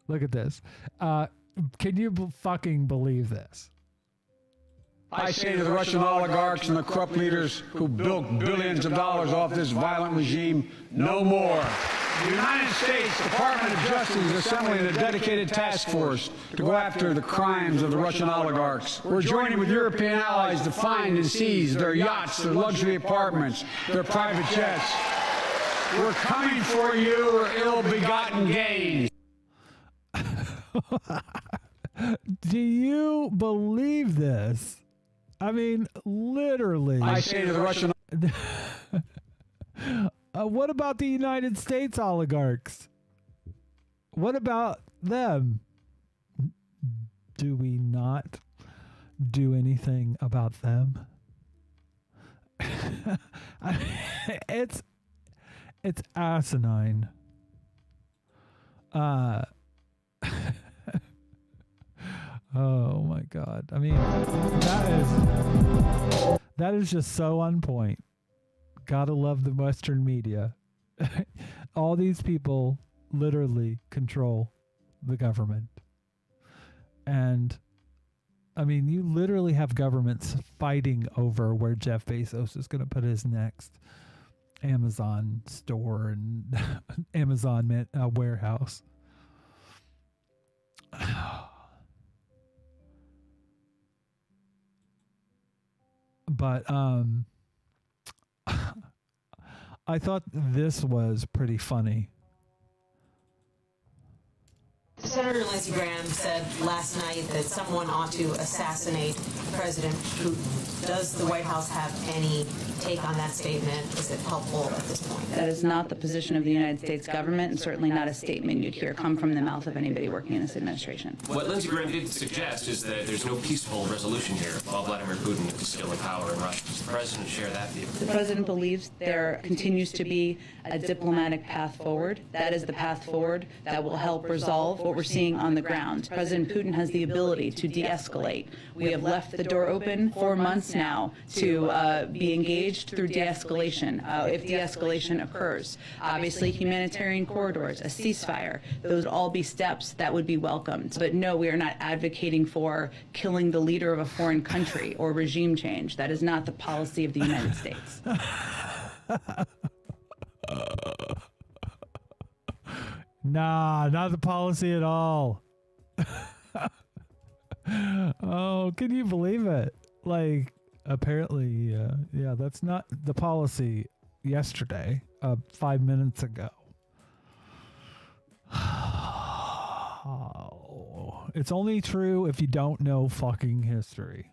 A: Look at this. Can you fucking believe this?
G: I say to the Russian oligarchs and the corrupt leaders who built billions of dollars off this violent regime, no more. The United States Department of Justice is assembling a dedicated task force to go after the crimes of the Russian oligarchs. We're joining with European allies to find and seize their yachts, their luxury apartments, their private jets. We're coming for your ill-begotten gains.
A: Do you believe this? I mean, literally.
G: I say to the Russian...
A: what about the United States oligarchs? What about them? Do we not do anything about them? It's asinine. Oh my God. I mean, that is just so on point. Gotta love the Western media. All these people literally control the government. And I mean, you literally have governments fighting over where Jeff Bezos is going to put his next Amazon store and Amazon warehouse. But I thought this was pretty funny.
H: Senator Lindsey Graham said last night that someone ought to assassinate President Putin. Does the White House have any take on that statement? Is it helpful at this point?
D: That is not the position of the United States government, and certainly not a statement you'd hear come from the mouth of anybody working in this administration.
I: What Lindsey Graham did suggest is that there's no peaceful resolution here while Vladimir Putin is still in power in Russia. Does the president share that view?
D: The president believes there continues to be a diplomatic path forward. That is the path forward that will help resolve what we're seeing on the ground. President Putin has the ability to de-escalate. We have left the door open 4 months now to be engaged through de-escalation, if de-escalation occurs. Obviously, humanitarian corridors, a ceasefire, those would all be steps that would be welcomed. But no, we are not advocating for killing the leader of a foreign country or regime change. That is not the policy of the United States.
A: Nah, not the policy at all. Oh, can you believe it? Like, apparently, yeah, that's not the policy yesterday, 5 minutes ago. Oh, it's only true if you don't know fucking history.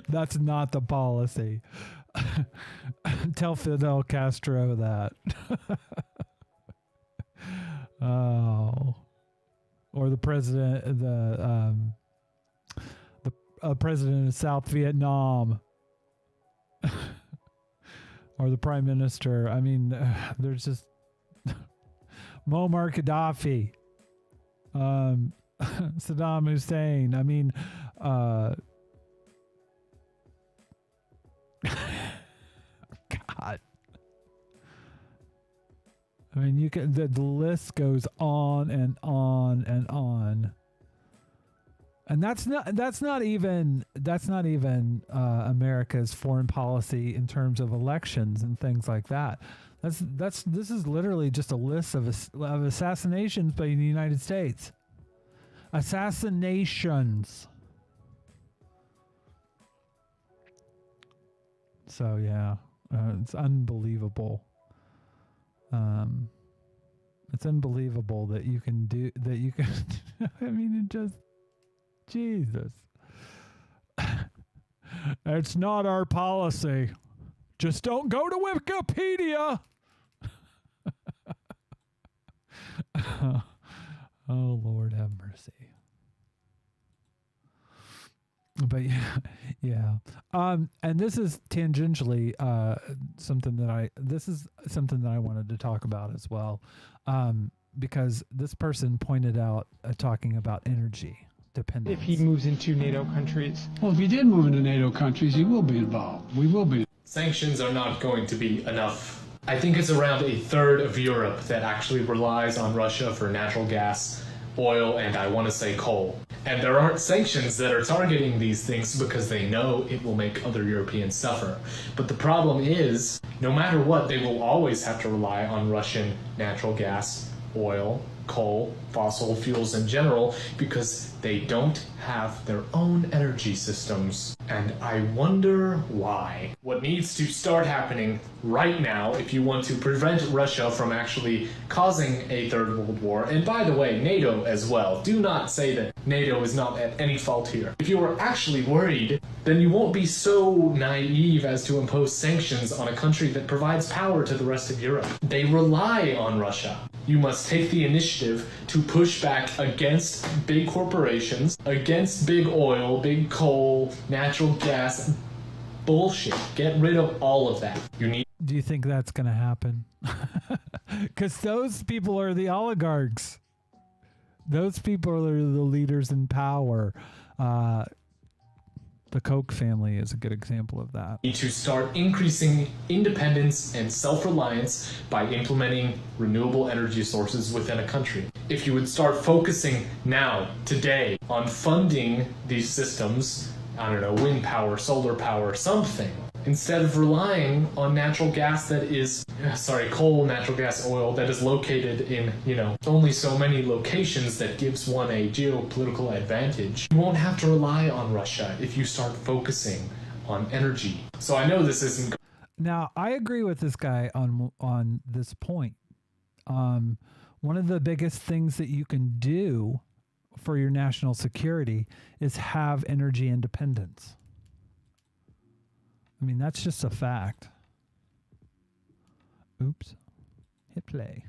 A: That's not the policy. Tell Fidel Castro that. Oh, or the president, the president of South Vietnam, or the prime minister. I mean, there's just Muammar Gaddafi, Saddam Hussein. I mean, God. I mean, you can. The list goes on and on and on. And that's not even America's foreign policy in terms of elections and things like that. This is literally just a list of assassinations by the United States. Assassinations. So yeah, it's unbelievable. It's unbelievable that you can do that. You can. I mean, it just. Jesus. It's not our policy. Just don't go to Wikipedia. Oh, Lord have mercy. But yeah. And this is tangentially something that I wanted to talk about as well. Because this person pointed out talking about energy dependence.
J: If he moves into NATO countries.
L: Well, if he did move into NATO countries, he will be involved. We will be.
J: Sanctions are not going to be enough. I think it's around a third of Europe that actually relies on Russia for natural gas, oil, and I want to say coal. And there aren't sanctions that are targeting these things because they know it will make other Europeans suffer. But the problem is, no matter what, they will always have to rely on Russian natural gas, oil, coal, fossil fuels in general, because they don't have their own energy systems. And I wonder why. What needs to start happening right now, if you want to prevent Russia from actually causing a third world war, and by the way, NATO as well, do not say that NATO is not at any fault here. If you are actually worried, then you won't be so naive as to impose sanctions on a country that provides power to the rest of Europe. They rely on Russia. You must take the initiative to push back against big corporations, against big oil, big coal, natural gas, bullshit. Get rid of all of that.
A: Do you think that's going to happen? Because those people are the oligarchs. Those people are the leaders in power. The Koch family is a good example of that.
J: Need to start increasing independence and self-reliance by implementing renewable energy sources within a country. If you would start focusing now, today, on funding these systems, I don't know, wind power, solar power, something, instead of relying on natural gas that is, coal, natural gas, oil that is located in, only so many locations that gives one a geopolitical advantage. You won't have to rely on Russia if you start focusing on energy. So I know this isn't...
A: Now, I agree with this guy on this point. One of the biggest things that you can do for your national security is have energy independence. I mean, that's just a fact. Oops. Hit play.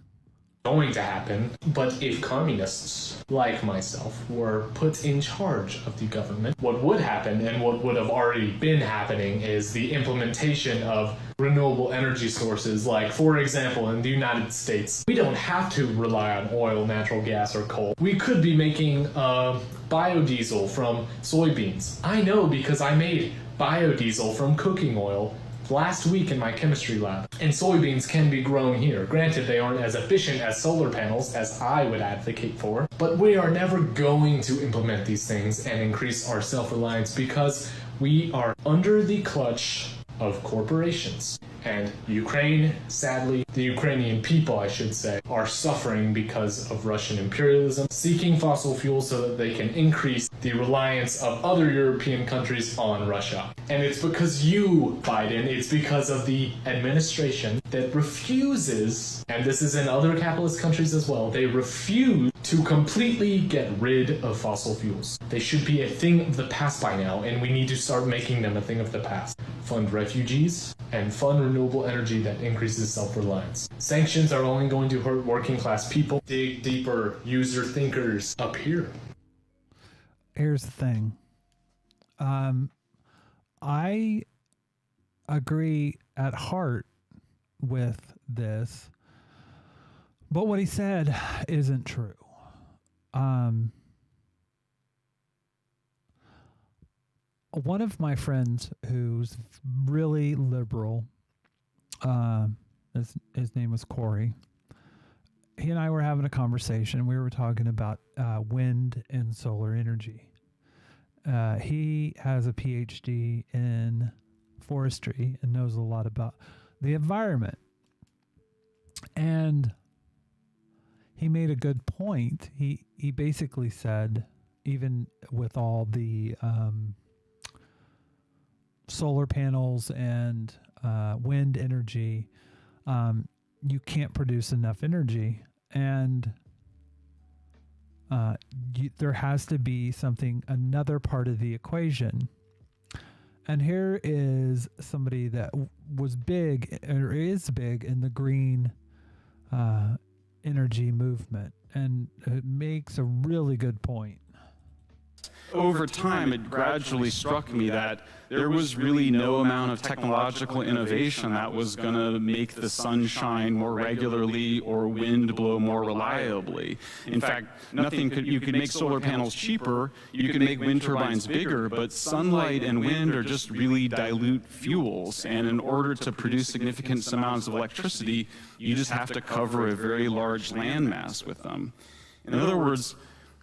J: Going to happen, but if communists like myself were put in charge of the government, what would happen and what would have already been happening is the implementation of renewable energy sources. Like, for example, in the United States, we don't have to rely on oil, natural gas, or coal. We could be making biodiesel from soybeans. I know because I made biodiesel from cooking oil last week in my chemistry lab. And soybeans can be grown here. Granted, they aren't as efficient as solar panels, as I would advocate for, but we are never going to implement these things and increase our self-reliance because we are under the clutch of corporations. And Ukraine, sadly, the Ukrainian people, I should say, are suffering because of Russian imperialism, seeking fossil fuels so that they can increase the reliance of other European countries on Russia. And it's because you, Biden, it's because of the administration that refuses, and this is in other capitalist countries as well, they refuse to completely get rid of fossil fuels. They should be a thing of the past by now, and we need to start making them a thing of the past. Fund refugees and fund renewable energy that increases self-reliance. Sanctions are only going to hurt working class people. Dig deeper, user thinkers up here.
A: Here's the thing. I agree at heart with this, but what he said isn't true. One of my friends who's really liberal, his name was Corey. He and I were having a conversation. We were talking about wind and solar energy. He has a PhD in forestry and knows a lot about the environment. And he made a good point. He basically said, even with all the solar panels and wind energy, you can't produce enough energy, and there has to be another part of the equation. And here is somebody that was big, or is big, in the green energy movement, and it makes a really good point.
F: Over time, it gradually struck me that there was really no amount of technological innovation that was going to make the sun shine more regularly or wind blow more reliably. In fact, you could make solar panels cheaper, you could make wind turbines bigger, but sunlight and wind are just really dilute fuels. And in order to produce significant amounts of electricity, you just have to cover a very large landmass with them. In other words,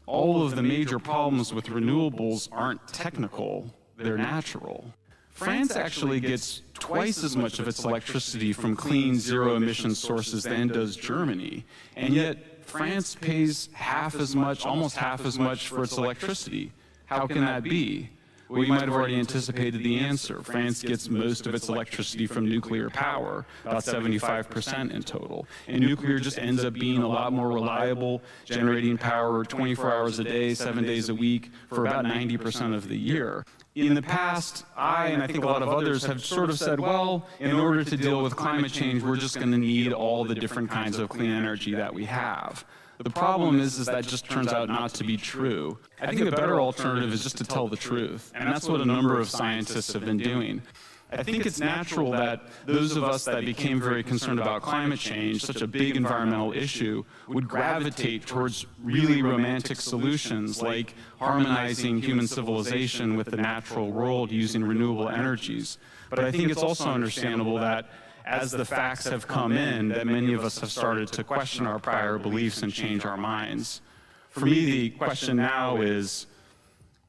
F: all of the major problems with renewables aren't technical, they're natural. France actually gets twice as much of its electricity from clean, zero-emission sources than does Germany. And yet, France pays half as much, almost half as much for its electricity. How can that be? Well, you might have already anticipated the answer. France gets most of its electricity from nuclear power, about 75% in total. And nuclear just ends up being a lot more reliable, generating power 24 hours a day, 7 days a week, for about 90% of the year. In the past, and I think a lot of others have sort of said, well, in order to deal with climate change, we're just going to need all the different kinds of clean energy that we have. The problem is that just turns out not to be true. I think a better alternative is just to tell the truth, and that's what a number of scientists have been doing. I think it's natural that those of us that became very concerned about climate change, such a big environmental issue, would gravitate towards really romantic solutions like harmonizing human civilization with the natural world using renewable energies. But I think it's also understandable that as the facts have come in, that many of us have started to question our prior beliefs and change our minds. For me, the question now is,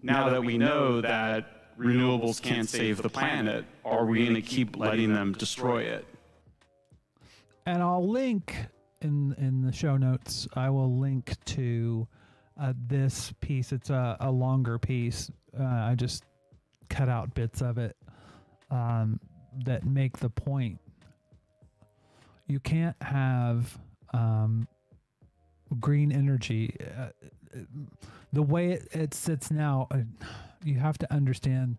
F: now that we know that renewables can't save the planet, are we going to keep letting them destroy it?
A: And I'll link in the show notes, I will link to this piece. It's a longer piece. I just cut out bits of it that make the point. You can't have green energy. The way it sits now, you have to understand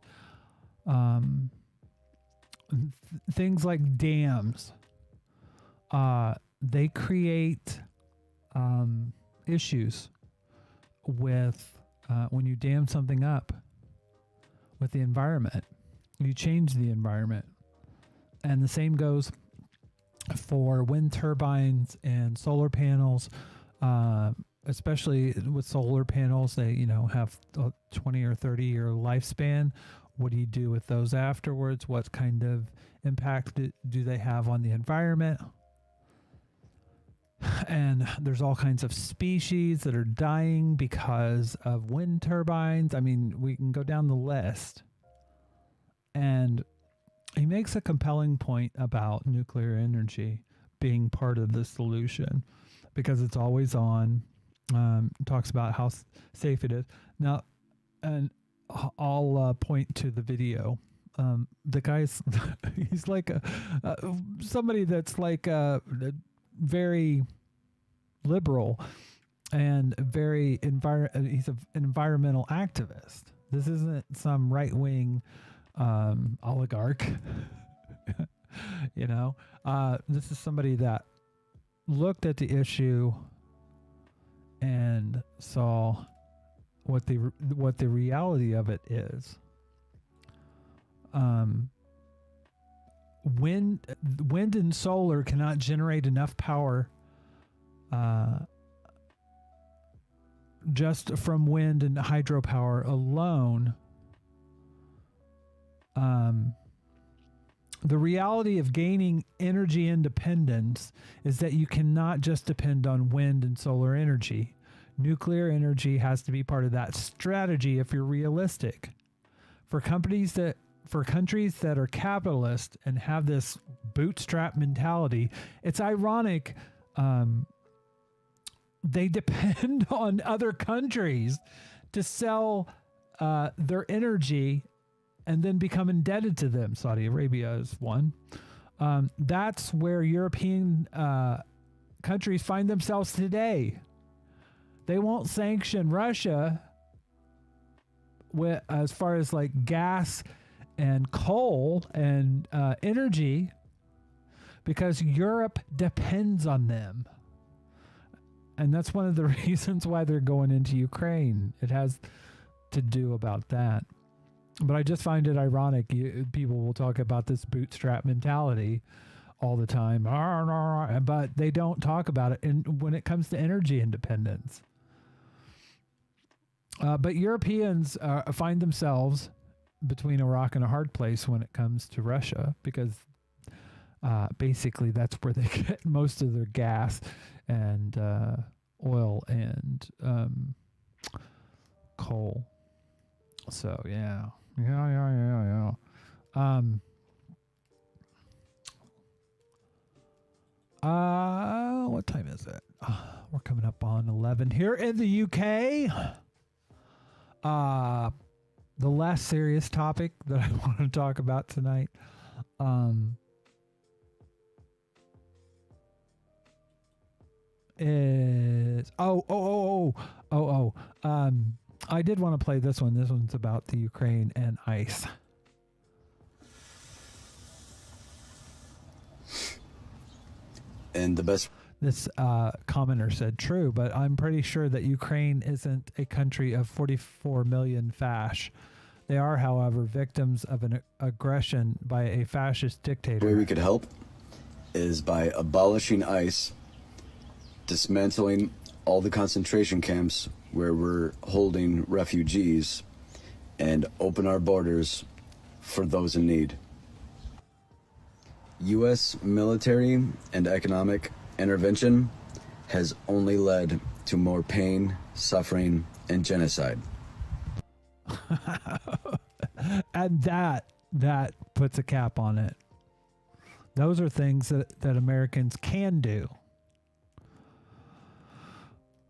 A: things like dams. They create issues with when you dam something up with the environment. You change the environment. And the same goes for wind turbines and solar panels. Especially with solar panels, they have a 20 or 30 year lifespan. What do you do with those afterwards? What kind of impact do they have on the environment? And there's all kinds of species that are dying because of wind turbines. I mean, we can go down the list. And he makes a compelling point about nuclear energy being part of the solution because it's always on. Talks about how safe it is. Now, and I'll point to the video. The guy's, he's like somebody that's like very liberal and very he's an environmental activist. This isn't some right-wing oligarch. This is somebody that looked at the issue and saw what the reality of it is. Wind and solar cannot generate enough power just from wind and hydropower alone. The reality of gaining energy independence is that you cannot just depend on wind and solar energy. Nuclear energy has to be part of that strategy if you're realistic. For countries that are capitalist and have this bootstrap mentality, it's ironic. They depend on other countries to sell their energy and then become indebted to them. Saudi Arabia is one. That's where European countries find themselves today. They won't sanction Russia as far as like gas and coal and energy because Europe depends on them. And that's one of the reasons why they're going into Ukraine. It has to do about that. But I just find it ironic. People will talk about this bootstrap mentality all the time, but they don't talk about it when it comes to energy independence. But Europeans find themselves between a rock and a hard place when it comes to Russia because basically that's where they get most of their gas and oil and coal. So, yeah. What time is it? We're coming up on 11 here in the UK. The last serious topic that I want to talk about tonight. Is I did want to play this one. This one's about the Ukraine and ICE.
K: And the best.
A: This commenter said true, but I'm pretty sure that Ukraine isn't a country of 44 million fash. They are, however, victims of an aggression by a fascist dictator.
K: The way we could help is by abolishing ICE, dismantling all the concentration camps where we're holding refugees, and open our borders for those in need. U.S. military and economic intervention has only led to more pain, suffering, and genocide.
A: And that puts a cap on it. Those are things that Americans can do.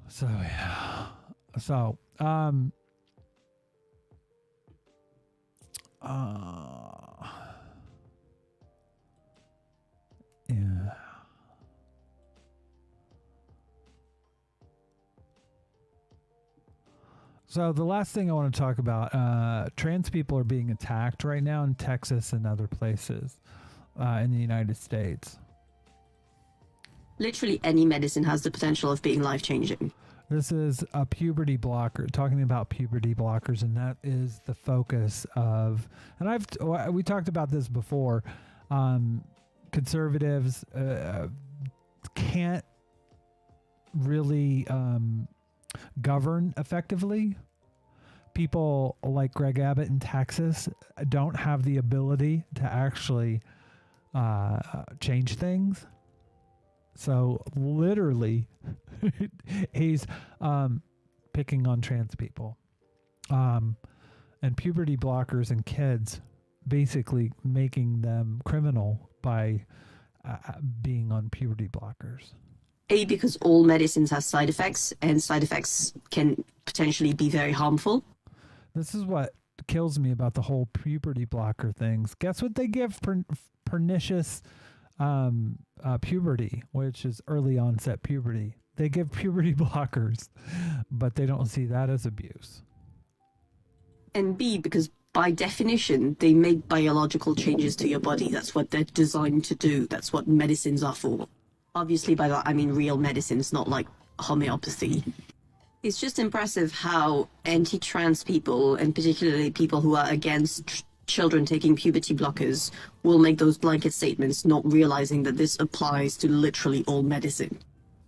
A: So, yeah. So, yeah. So the last thing I want to talk about, trans people are being attacked right now in Texas and other places in the United States.
M: Literally any medicine has the potential of being life-changing.
A: This is a puberty blocker, talking about puberty blockers, and that is the focus of, and we talked about this before, conservatives can't really govern effectively. People like Greg Abbott in Texas don't have the ability to actually change things. So literally, he's picking on trans people, and puberty blockers and kids, basically making them criminal by being on puberty blockers.
M: A, because all medicines have side effects, and side effects can potentially be very harmful.
A: This is what kills me about the whole puberty blocker things. Guess what they give pernicious puberty, which is early onset puberty. They give puberty blockers, but they don't see that as abuse.
M: And B, because by definition, they make biological changes to your body. That's what they're designed to do. That's what medicines are for. Obviously, by that, I mean real medicines, not like homeopathy. It's just impressive how anti-trans people, and particularly people who are against children taking puberty blockers, will make those blanket statements, not realizing that this applies to literally all medicine.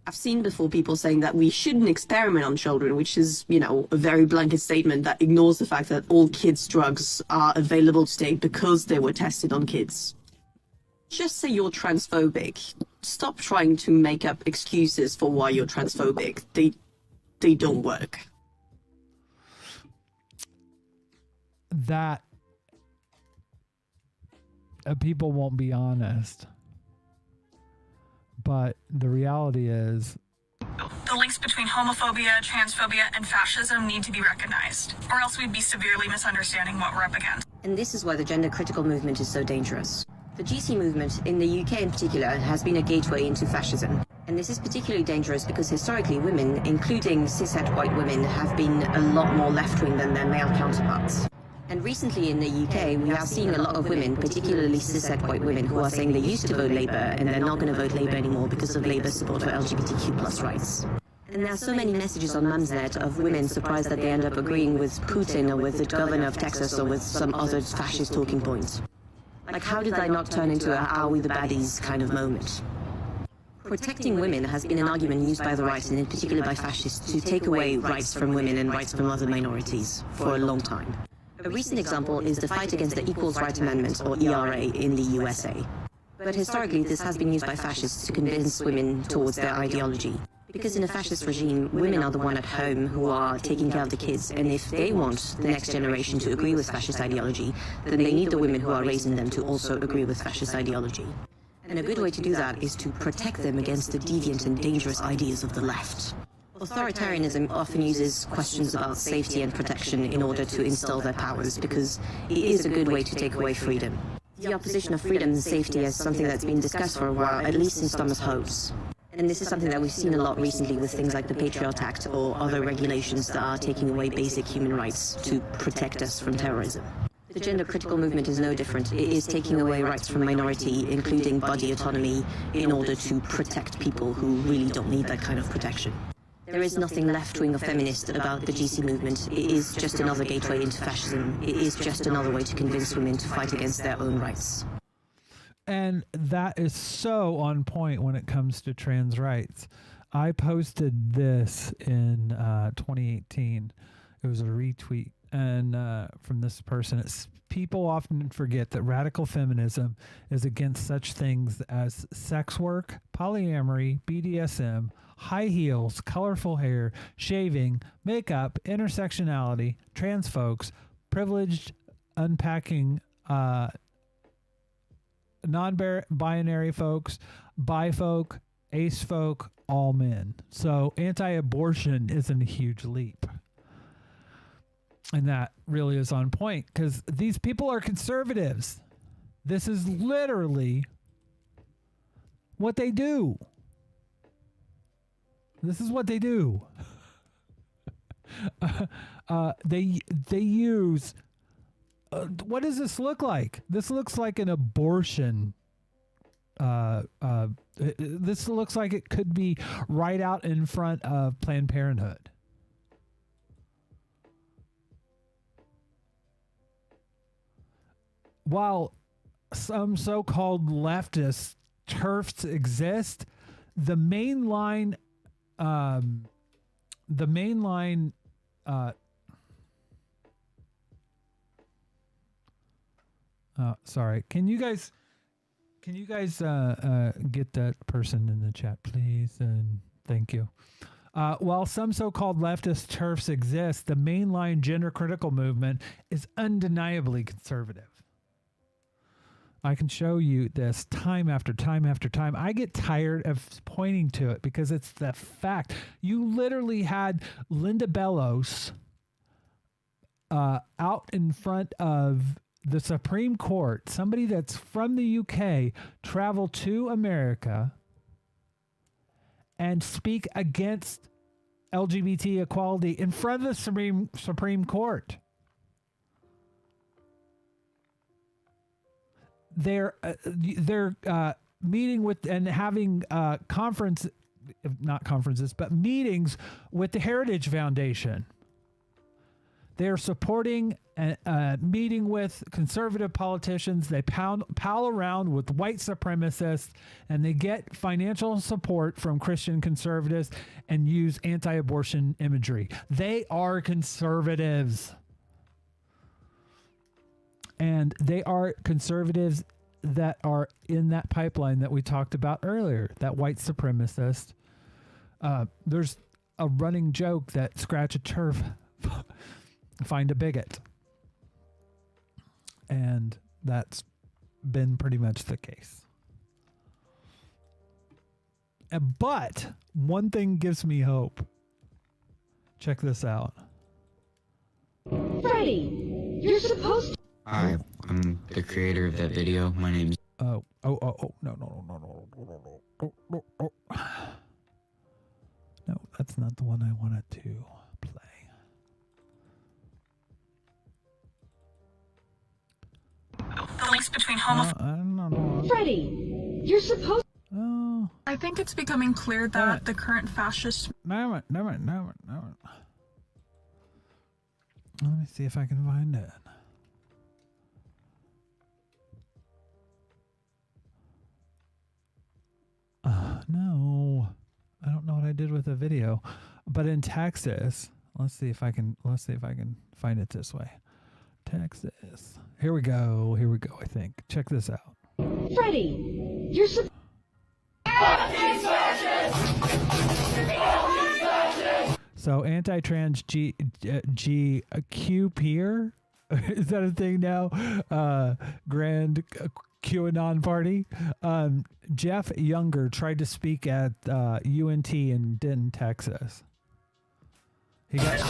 M: I've seen before people saying that we shouldn't experiment on children, which is, you know, a very blanket statement that ignores the fact that all kids' drugs are available to take because they were tested on kids. Just say you're transphobic. Stop trying to make up excuses for why you're transphobic. They don't work.
A: That people won't be honest. But the reality is,
N: the links between homophobia, transphobia, and fascism need to be recognized, or else we'd be severely misunderstanding what we're up against.
M: And this is why the gender critical movement is so dangerous. The GC movement, in the UK in particular, has been a gateway into fascism. And this is particularly dangerous because historically women, including cishet white women, have been a lot more left-wing than their male counterparts. And recently in the UK, we are seeing a lot of women, particularly cishet white women, who are saying they used to vote Labour and they're not going to vote Labour anymore because of Labour's support for LGBTQ plus rights. And there are so many messages on Mumsnet of women surprised that they end up agreeing with Putin or with the governor of Texas or with some other fascist talking point. Like, how did that not turn into a "are we the baddies" kind of moment? Protecting women has been an argument used by the right, and in particular by fascists, to take away rights from women and rights from other minorities for a long time. A recent example is the fight against the Equals Rights Amendment, or ERA, in the USA. But historically, this has been used by fascists to convince women towards their ideology. Because in a fascist regime, women are the one at home who are taking care of the kids, and if they want the next generation to agree with fascist ideology, then they need the women who are raising them to also agree with fascist ideology. And a good way to do that is to protect them against the deviant and dangerous ideas of the left. Authoritarianism often uses questions about safety and protection in order to install their powers, because it is a good way to take away freedom. The opposition of freedom and safety is something that's been discussed for a while, at least since Thomas Hobbes. And this is something that we've seen a lot recently with things like the Patriot Act or other regulations that are taking away basic human rights to protect us from terrorism. The gender critical movement is no different. It is taking away rights from minority, including body autonomy, in order to protect people who really don't need that kind of protection. There is nothing left-wing or feminist about the GC movement. It is just another gateway into fascism. It is just another way to convince women to fight against their own rights.
A: And that is so on point when it comes to trans rights. I posted this in 2018. It was a retweet, and from this person. People often forget that radical feminism is against such things as sex work, polyamory, BDSM, high heels, colorful hair, shaving, makeup, intersectionality, trans folks, privileged, unpacking, non-binary folks, bi folk, ace folk, all men. So anti-abortion isn't a huge leap. And that really is on point because these people are conservatives. This is literally what they do. This is what they do. They use. What does this look like? This looks like an abortion. This looks like it could be right out in front of Planned Parenthood. While some so-called leftist TERFs exist, the mainline, sorry. Can you guys get that person in the chat, please? And thank you. While some so-called leftist TERFs exist, the mainline gender-critical movement is undeniably conservative. I can show you this time after time after time. I get tired of pointing to it because it's the fact. You literally had Linda Bellows out in front of the Supreme Court, somebody that's from the UK, travel to America and speak against LGBT equality in front of the Supreme Court. They're meeting with and having meetings with the Heritage Foundation. They're supporting a meeting with conservative politicians. They pal around with white supremacists, and they get financial support from Christian conservatives and use anti-abortion imagery. They are conservatives. And they are conservatives that are in that pipeline that we talked about earlier, that white supremacist. There's a running joke that scratch a TERF, find a bigot. And that's been pretty much the case. But one thing gives me hope. Check this out.
O: Freddie, you're supposed to...
Q: Hi, I'm the creator of that video. My name's...
A: No. No, that's not the one I wanted to play.
N: The links between homophobia.
O: Freddie, you're supposed.
A: Oh.
N: I think it's becoming clear that the current fascist.
A: No. Let me see if I can find it. No, I don't know what I did with the video, but in Texas, let's see if I can find it this way. Texas. Here we go. I think. Check this out.
O: Freddie, you're
A: So anti-trans Q peer, is that a thing now? Grand QAnon party. Jeff Younger tried to speak at UNT in Denton, Texas. He got.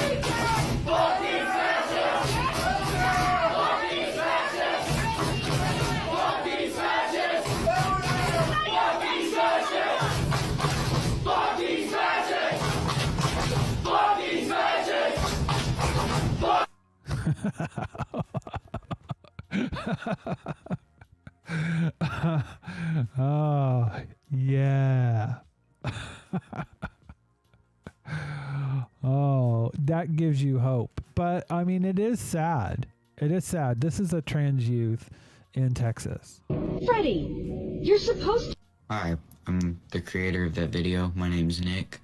A: Oh, yeah. Oh, that gives you hope. But, I mean, it is sad. This is a trans youth in Texas.
O: Freddie, you're supposed to...
Q: Hi, I'm the creator of that video. My name's Nick.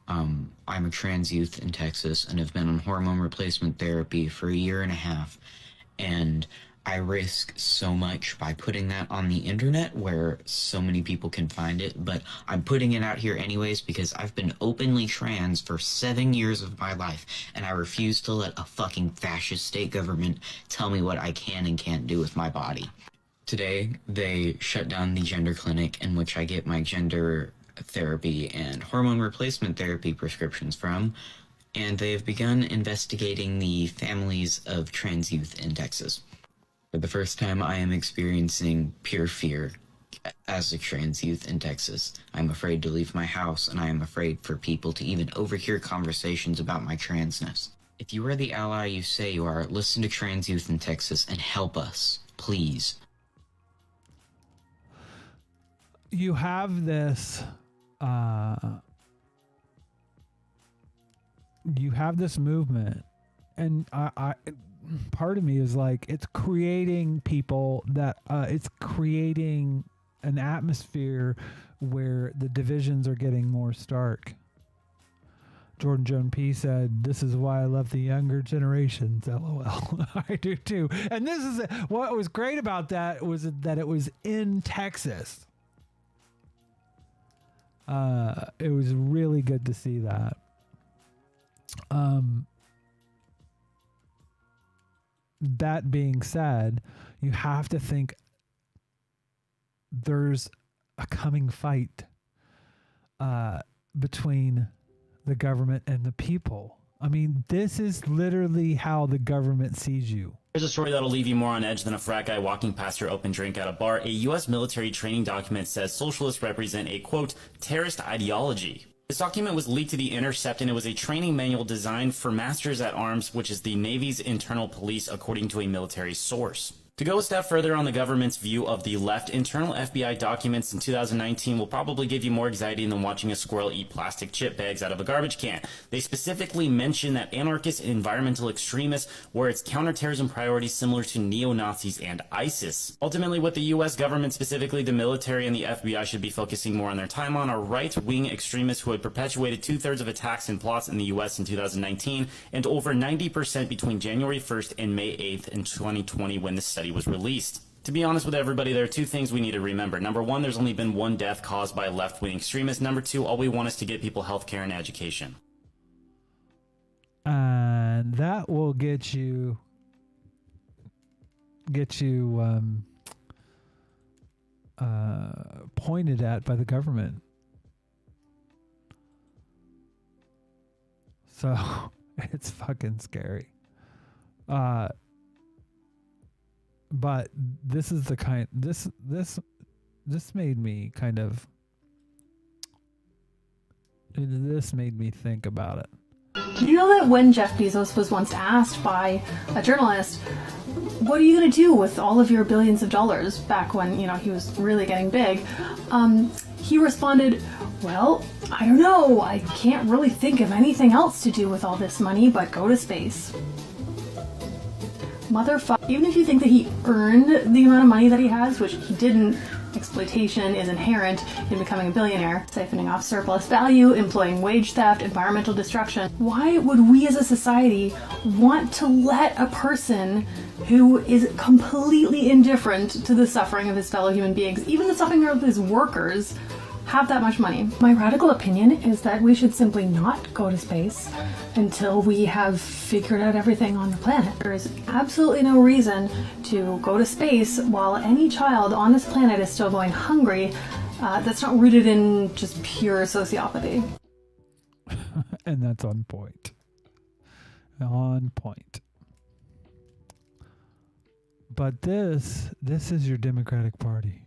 Q: I'm a trans youth in Texas and have been on hormone replacement therapy for 1.5 years. And I risk so much by putting that on the internet where so many people can find it, but I'm putting it out here anyways because I've been openly trans for 7 years of my life, and I refuse to let a fucking fascist state government tell me what I can and can't do with my body. Today, they shut down the gender clinic in which I get my gender therapy and hormone replacement therapy prescriptions from, and they have begun investigating the families of trans youth in Texas. For the first time, I am experiencing pure fear, like, as a trans youth in Texas, I'm afraid to leave my house, and I am afraid for people to even overhear conversations about my transness. If you are the ally you say you are, listen to trans youth in Texas and help us, please.
A: You have this, movement, and I part of me is like, it's creating people that it's creating an atmosphere where the divisions are getting more stark. Jordan Joan P said, "This is why I love the younger generations." LOL. I do too. And this is what was great about that was that it was in Texas. It was really good to see that. That being said, you have to think there's a coming fight between the government and the people. I mean, this is literally how the government sees you.
P: Here's a story that'll leave you more on edge than a frat guy walking past your open drink at a bar. A U.S. military training document says socialists represent a, quote, terrorist ideology. This document was leaked to The Intercept, and it was a training manual designed for Masters at Arms, which is the Navy's internal police, according to a military source. To go a step further on the government's view of the left, internal FBI documents in 2019 will probably give you more anxiety than watching a squirrel eat plastic chip bags out of a garbage can. They specifically mention that anarchist and environmental extremists were its counterterrorism priorities, similar to neo-Nazis and ISIS. Ultimately, what the U.S. government, specifically the military and the FBI, should be focusing more on their time on are right-wing extremists who had perpetuated 2/3 of attacks and plots in the U.S. in 2019, and over 90% between January 1st and May 8th in 2020 when the study was released. To be honest with everybody, there are two things we need to remember. Number one, there's only been one death caused by left-wing extremists. Number two, all we want is to get people health care and education.
A: And that will get you pointed at by the government. So it's fucking scary. But this is the kind this made me kind of this made me think about it.
R: Did you know that when Jeff Bezos was once asked by a journalist, what are you going to do with all of your billions of dollars back when, he was really getting big, he responded, well, I don't know, I can't really think of anything else to do with all this money but go to space. Motherfucker, even if you think that he earned the amount of money that he has, which he didn't, exploitation is inherent in becoming a billionaire, siphoning off surplus value, employing wage theft, environmental destruction. Why would we as a society want to let a person who is completely indifferent to the suffering of his fellow human beings, even the suffering of his workers, have that much money? My radical opinion is that we should simply not go to space until we have figured out everything on the planet. There is absolutely no reason to go to space while any child on this planet is still going hungry. That's not rooted in just pure sociopathy.
A: And that's on point. On point. But this is your Democratic Party.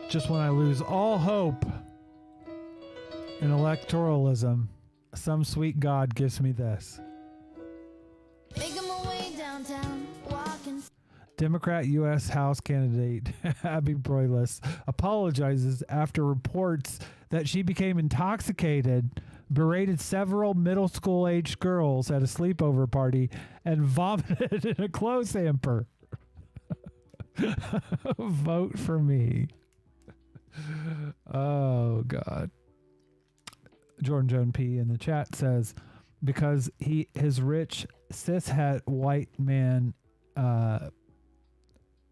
A: Just when I lose all hope in electoralism, some sweet God gives me this. Democrat U.S. House candidate Abby Broyles apologizes after reports that she became intoxicated, berated several middle school aged girls at a sleepover party, and vomited in a clothes hamper. Vote for me. Oh, God. Jordan Joan P. in the chat says, because his rich, cishet white man,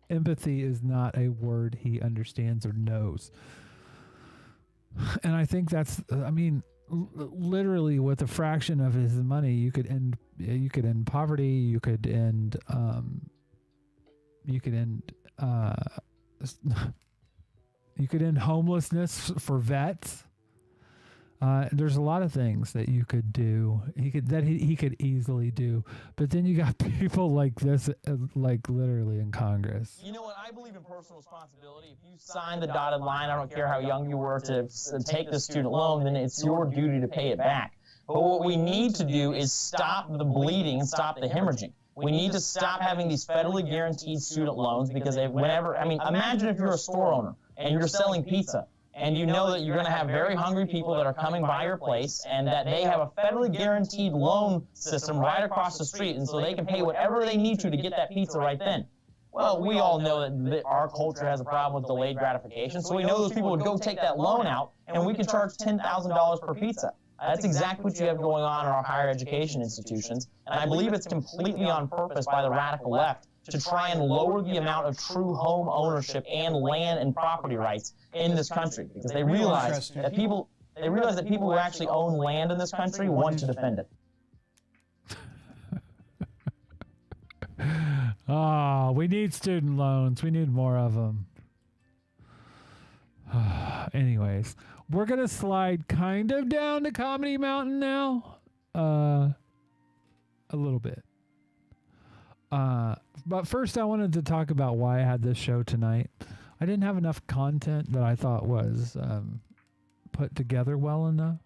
A: empathy is not a word he understands or knows. And I think that's, literally with a fraction of his money, you could end poverty, you could end homelessness for vets. There's a lot of things that you could do. He could easily do, but then you got people like this, like literally in Congress.
S: You know what? I believe in personal responsibility. If you sign the dotted line, I don't care how young you were to take the student loan, then it's your duty to pay it back. But what we need to do is stop the bleeding and stop the hemorrhaging. We need to stop having these federally guaranteed student loans because imagine if you're a store owner and you're selling pizza. And you know that you're going to have very hungry people that are coming by your place and that they have a federally guaranteed loan system right across the street, and so they can pay whatever they need to get that pizza right then. Well, we all know that our culture has a problem with delayed gratification, so we know those people would go take that loan out, and we can charge $10,000 per pizza. That's exactly what you have going on in our higher education institutions, and I believe it's completely on purpose by the radical left to try and lower the amount of true home ownership and land and property rights in this country, because they realize that people who actually own land in this country want to defend it.
A: Oh, we need student loans. We need more of them. Anyways, we're going to slide kind of down to Comedy Mountain now. A little bit. But first I wanted to talk about why I had this show tonight. I didn't have enough content that I thought was put together well enough.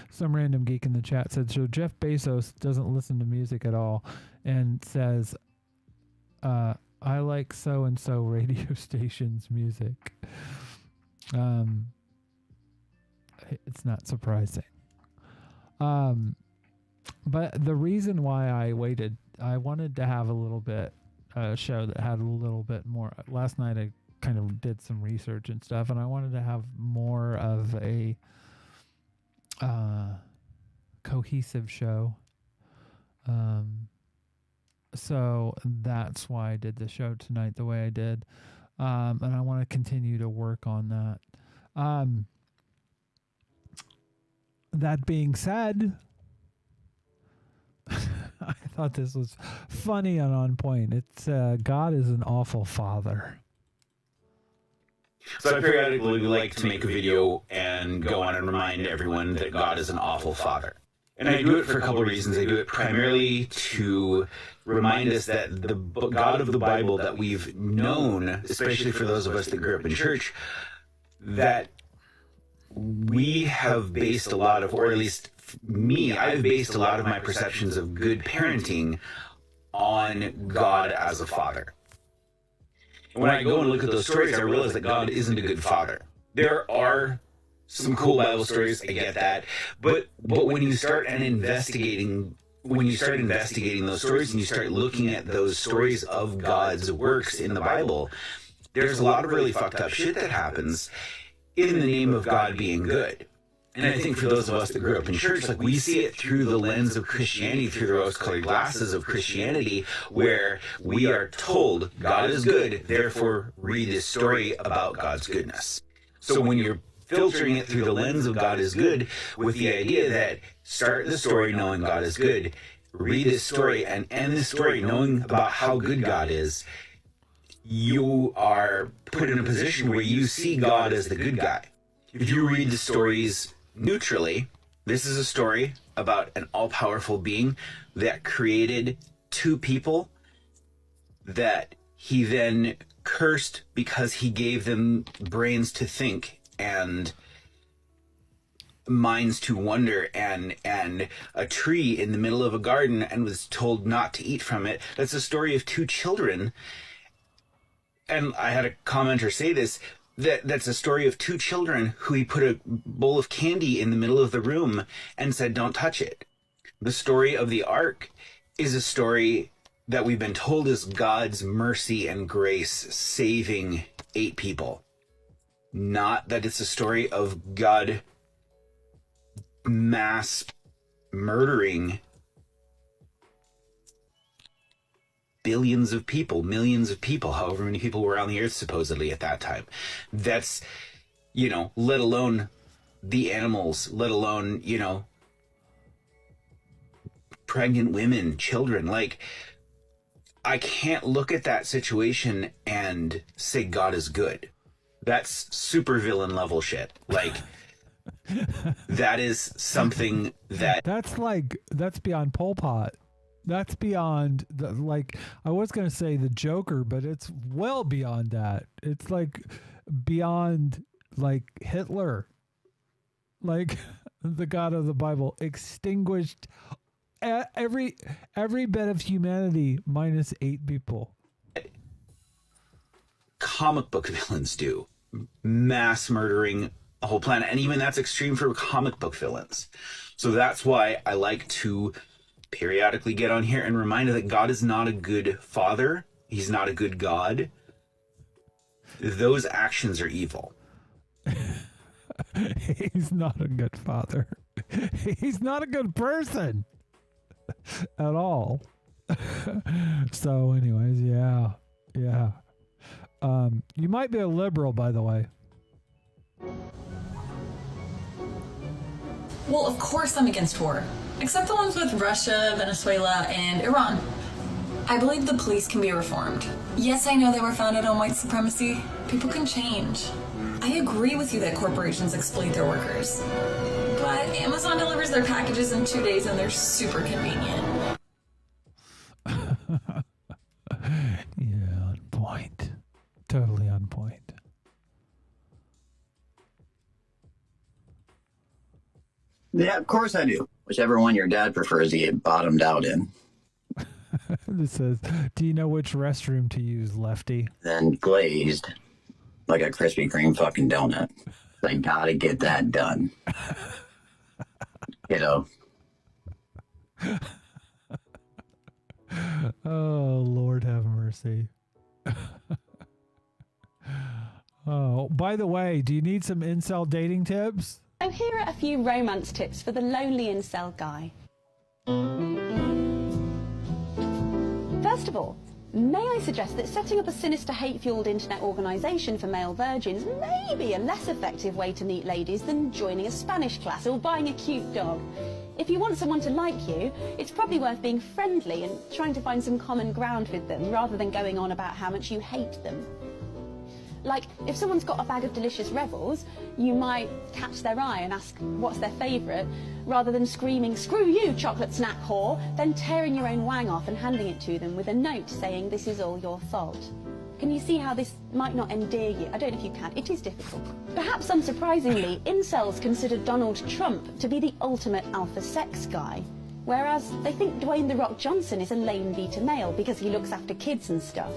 A: Some random geek in the chat said, so Jeff Bezos doesn't listen to music at all and says, I like so-and-so radio station's music. It's not surprising. But the reason why I waited, I wanted to have a little bit show that had a little bit more. Last night I kind of did some research and stuff, and I wanted to have more of a cohesive show. So that's why I did the show tonight the way I did. And I want to continue to work on that. That being said, I thought this was funny and on point. It's God is an awful father.
T: So I periodically like to make a video and go on and remind everyone that God is an awful father. And I do it for a couple of reasons. I do it primarily to remind us that the God of the Bible that we've known, especially for those of us that grew up in church, that we have based a lot of, or at least me, I've based a lot of my perceptions of good parenting on God as a father. And when I go and look at those stories, I realize that God isn't a good father. There are some cool Bible stories, I get that, but when you start investigating those stories and you start looking at those stories of God's works in the Bible, there's a lot of really fucked up shit that happens in the name of God being good. And I think for those of us that grew up in church, like, we see it through the lens of Christianity, through the rose-colored glasses of Christianity, where we are told God is good, therefore read this story about God's goodness. So when you're filtering it through the lens of God is good, with the idea that start the story knowing God is good, read this story and end the story knowing about how good God is, you are put in a position where you see God as the good guy. If you read the stories neutrally, this is a story about an all-powerful being that created two people that he then cursed because he gave them brains to think and minds to wonder and a tree in the middle of a garden and was told not to eat from it. That's a story of two children. And I had a commenter say this, that's a story of two children who he put a bowl of candy in the middle of the room and said, don't touch it. The story of the ark is a story that we've been told is God's mercy and grace saving 8 people. Not that it's a story of God mass murdering billions of people, millions of people, however many people were on the earth supposedly at that time. That's, let alone the animals, let alone, pregnant women, children. Like, I can't look at that situation and say God is good. That's super villain level shit. Like, That is something that
A: that's beyond Pol Pot. That's beyond I was going to say the Joker, but it's well beyond that. It's like beyond Hitler. Like the God of the Bible extinguished every bit of humanity minus 8 people.
T: Comic book villains do. Mass murdering a whole planet. And even that's extreme for comic book villains. So that's why I like to periodically get on here and remind that God is not a good father. He's not a good God. Those actions are evil.
A: He's not a good father. He's not a good person at all. So anyways, yeah. You might be a liberal, by the way.
N: Well, of course I'm against war. Except the ones with Russia, Venezuela, and Iran. I believe the police can be reformed. Yes, I know they were founded on white supremacy. People can change. I agree with you that corporations exploit their workers. But Amazon delivers their packages in 2 days and they're super convenient.
A: Yeah, on point. Totally on point.
U: Yeah, of course I do. Whichever one your dad prefers to get bottomed out in.
A: This says, do you know which restroom to use, Lefty?
U: Then glazed like a Krispy Kreme fucking donut. They gotta get that done. Kiddo.
A: Oh, Lord have mercy. Oh, by the way, do you need some incel dating tips?
V: So here are a few romance tips for the lonely incel guy. First of all, may I suggest that setting up a sinister, hate-fueled internet organisation for male virgins may be a less effective way to meet ladies than joining a Spanish class or buying a cute dog. If you want someone to like you, it's probably worth being friendly and trying to find some common ground with them rather than going on about how much you hate them. Like, if someone's got a bag of delicious Rebels, you might catch their eye and ask what's their favourite, rather than screaming, "Screw you, chocolate snack whore," then tearing your own wang off and handing it to them with a note saying this is all your fault. Can you see how this might not endear you? I don't know if you can. It is difficult. Perhaps unsurprisingly, incels consider Donald Trump to be the ultimate alpha sex guy, whereas they think Dwayne "The Rock" Johnson is a lame beta male because he looks after kids and stuff.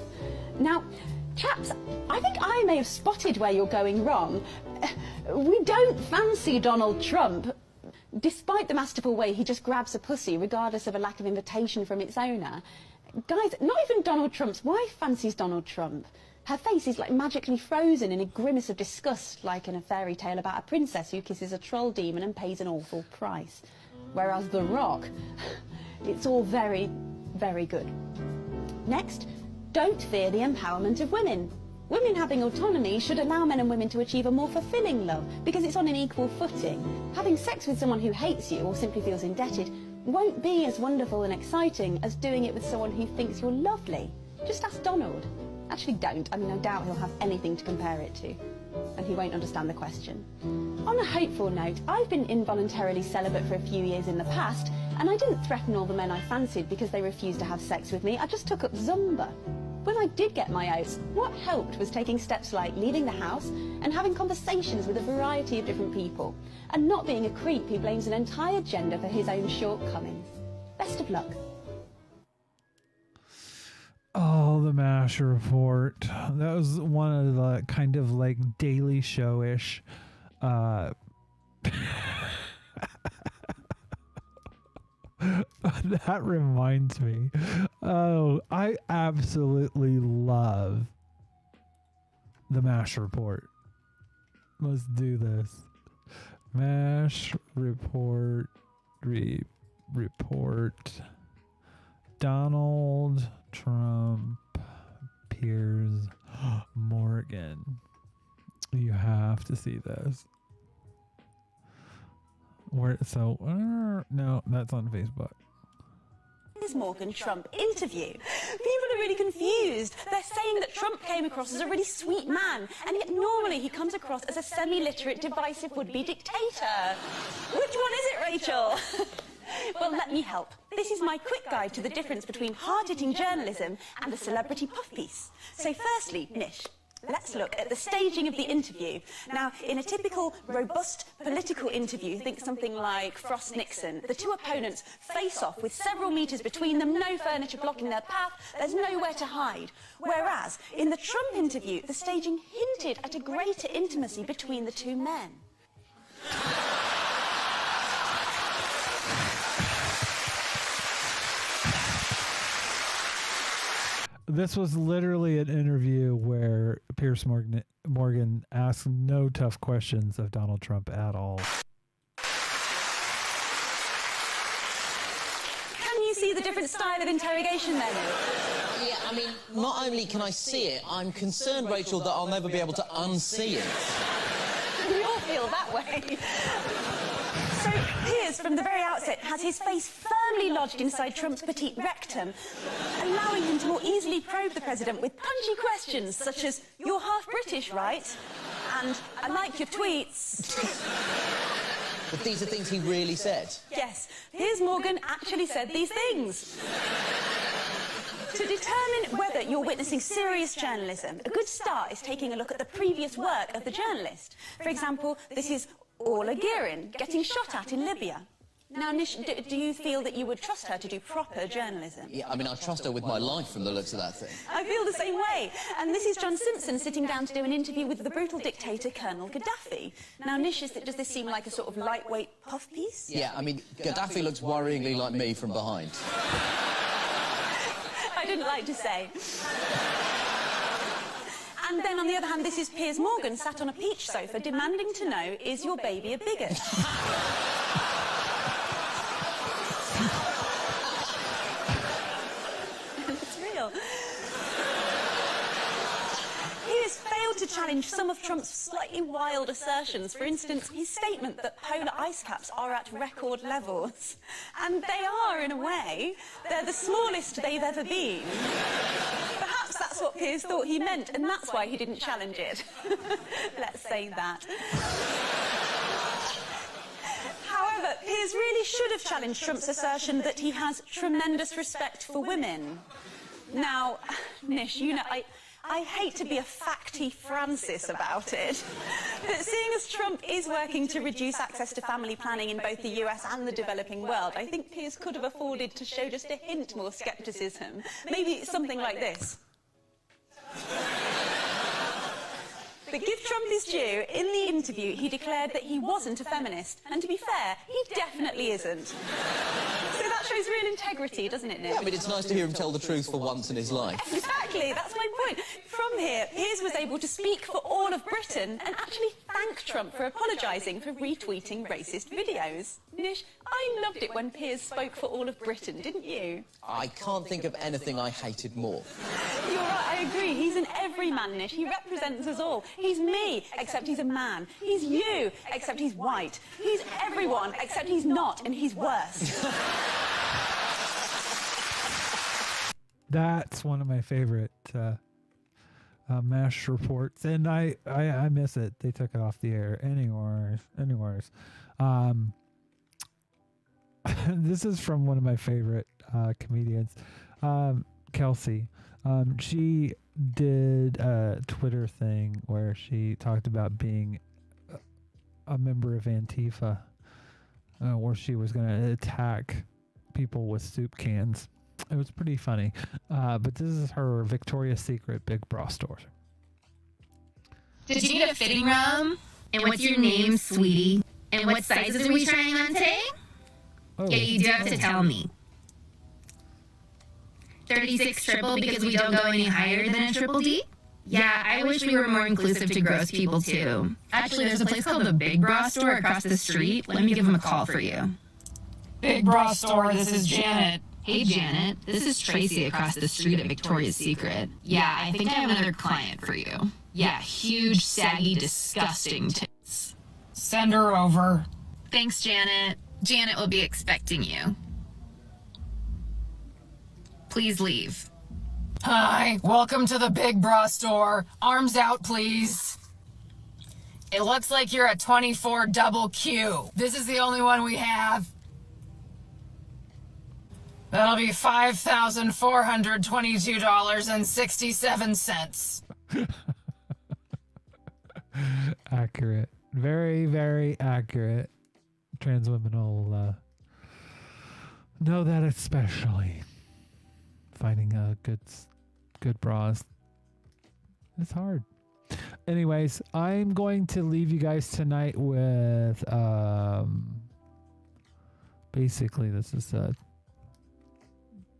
V: Now, chaps, I think I may have spotted where you're going wrong. We don't fancy Donald Trump, despite the masterful way he just grabs a pussy regardless of a lack of invitation from its owner. Guys, not even Donald Trump's wife fancies Donald Trump. Her face is like magically frozen in a grimace of disgust, like in a fairy tale about a princess who kisses a troll demon and pays an awful price. Whereas The Rock, it's all very, very good. Next, don't fear the empowerment of women. Women having autonomy should allow men and women to achieve a more fulfilling love because it's on an equal footing. Having sex with someone who hates you or simply feels indebted won't be as wonderful and exciting as doing it with someone who thinks you're lovely. Just ask Donald. Actually don't. I mean, I doubt he'll have anything to compare it to, and he won't understand the question. On a hopeful note, I've been involuntarily celibate for a few years in the past, and I didn't threaten all the men I fancied because they refused to have sex with me. I just took up Zumba. When I did get my oats, what helped was taking steps like leaving the house and having conversations with a variety of different people, and not being a creep who blames an entire gender for his own shortcomings. Best of luck.
A: Oh, the MASH report. That was one of the kind of like Daily Show-ish that reminds me. Oh, I absolutely love the MASH report. Let's do this. MASH report. Report. Donald Trump Piers Morgan. You have to see this. Where? So no, that's on Facebook.
V: Piers Morgan Trump interview. People are really confused. They're saying that Trump came across as a really sweet man, and yet normally he comes across as a semi-literate, divisive would-be dictator. Which one is it, Rachel? Well, let me help. This is my quick guide to the difference between hard-hitting journalism and a celebrity puff piece. So firstly, Nish, let's look at the staging of the interview. Now, in a typical, robust political interview, think something like Frost-Nixon, the two opponents face off with several metres between them, no furniture blocking their path, there's nowhere to hide. Whereas, in the Trump interview, the staging hinted at a greater intimacy between the two men.
A: This was literally an interview where Piers Morgan asked no tough questions of Donald Trump at all.
V: Can you see the different style of interrogation then?
B: Yeah, I mean, not only can I see it, I'm concerned, Rachel, that I'll never be able to unsee it.
V: We all feel that way. So Piers, from the very outset, has his face firmly lodged inside Trump's petite rectum, allowing him to more easily probe the president with punchy questions such as, "You're half British, right?" And "I like your tweets."
B: But these are things he really said.
V: Yes, Piers Morgan actually said these things. To determine whether you're witnessing serious journalism, a good start is taking a look at the previous work of the journalist. For example, this is Orla Guerin getting shot at in Libya. Now, Nish, do you feel that you would trust her to do proper journalism?
B: Yeah, I mean, I trust her with my life from the looks of that thing.
V: I feel the same way. And this is John Simpson sitting down to do an interview with the brutal dictator Colonel Gaddafi. Now, Nish, does this seem like a sort of lightweight puff piece?
B: Yeah, I mean, Gaddafi looks worryingly like me from behind.
V: I didn't like to say. And then, on the other hand, this is Piers Morgan sat on a peach sofa demanding to know, is your baby a bigot? It's real. He has failed to challenge some of Trump's slightly wild assertions. For instance, his statement that polar ice caps are at record levels. And they are, in a way. They're the smallest they've ever been. Perhaps that's what Piers thought he meant, and that's why he didn't challenge it. Let's say that. However, Piers really should have challenged Trump's assertion that he has tremendous respect for women. Now, Nish, you know, I hate to be a facty Francis about it, but seeing as Trump is working to reduce access to family planning in both the US and the developing world, I think Piers could have afforded to show just a hint more scepticism. Maybe something like this. But give Trump his due, in the interview he declared that he wasn't a feminist, and to be fair, he definitely isn't. So that shows real integrity, doesn't it, Nick?
B: Yeah, I mean, it's nice to hear him tell the truth for once in his life.
V: Exactly, that's my point. From here, Piers was able to speak for all of Britain and actually thank Trump for apologising for retweeting racist videos. Nish, I loved it when Piers spoke for all of Britain, didn't you?
B: I can't think of anything I hated more.
V: You're right, I agree. He's an everyman, Nish. He represents us all. He's me, except he's a man. He's you, except he's white. He's everyone, except he's not, and he's worse.
A: That's one of my favorite MASH reports, and I miss it. They took it off the air. Anyways. This is from one of my favorite comedians, Kelsey. She did a Twitter thing where she talked about being a member of Antifa, where she was going to attack people with soup cans. It was pretty funny. But this is her Victoria's Secret Big Bra store.
C: Did you need a fitting room? And what's your name, sweetie? And what sizes are we trying on today?
A: Oh.
C: Yeah, you do have to tell me. 36 triple because we don't go any higher than a triple D? Yeah, I wish we were more inclusive to gross people too. Actually, there's a place called the Big Bra Store across the street. Let me give them a call for you.
W: Big Bra Store, this is Janet.
C: Hey Janet, this is Tracy across the street at Victoria's Secret. Yeah, I think I have another client for you. Yeah, huge, saggy, disgusting tits.
W: Send her over.
C: Thanks, Janet. Janet will be expecting you. Please leave.
W: Hi, welcome to the Big Bra store. Arms out, please. It looks like you're a 24 double Q. This is the only one we have. That'll be $5,422.67.
A: Accurate. Very, very accurate. Trans women will know that, especially finding good bras. It's hard. Anyways, I'm going to leave you guys tonight with basically this is a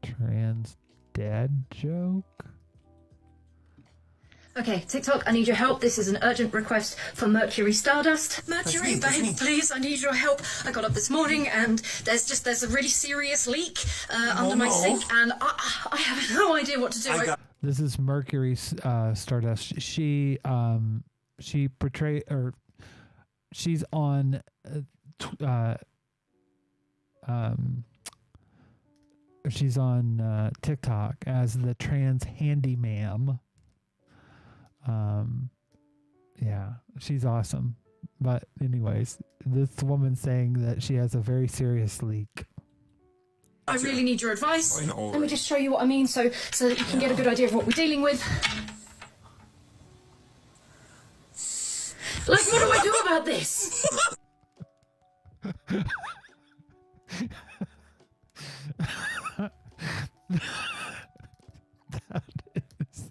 A: trans dad joke.
E: Okay, TikTok, I need your help. This is an urgent request for Mercury Stardust.
G: Mercury, babe, please, I need your help. I got up this morning and there's a really serious leak under my sink, and I have no idea what to do.
A: This is Mercury Stardust. She's on she's on TikTok as the trans handyman. Yeah, she's awesome. But anyways, this woman's saying that she has a very serious leak.
G: I really need your advice. Let me just show you what I mean so that you can get a good idea of what we're dealing with. Like, what do I do about this?
A: That is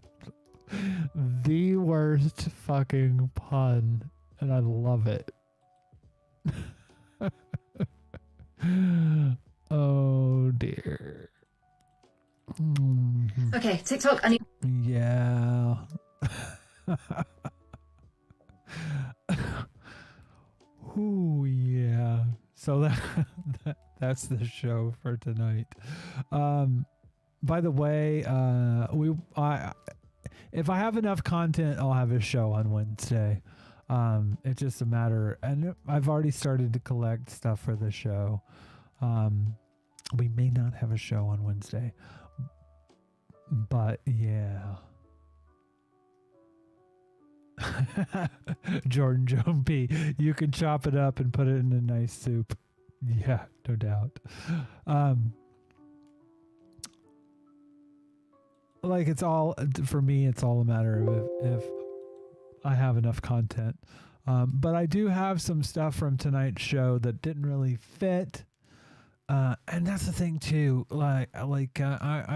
A: the worst fucking pun, and I love it. Oh dear.
E: Okay, TikTok, I need...
A: Yeah. Ooh, yeah. So that's the show for tonight. By the way, if I have enough content, I'll have a show on Wednesday. It's just a matter, and I've already started to collect stuff for the show. We may not have a show on Wednesday, but yeah. Jordan Joan P, you can chop it up and put it in a nice soup. Yeah, no doubt. Like, it's all, for me, it's all a matter of if I have enough content. But I do have some stuff from tonight's show that didn't really fit. And that's the thing too. I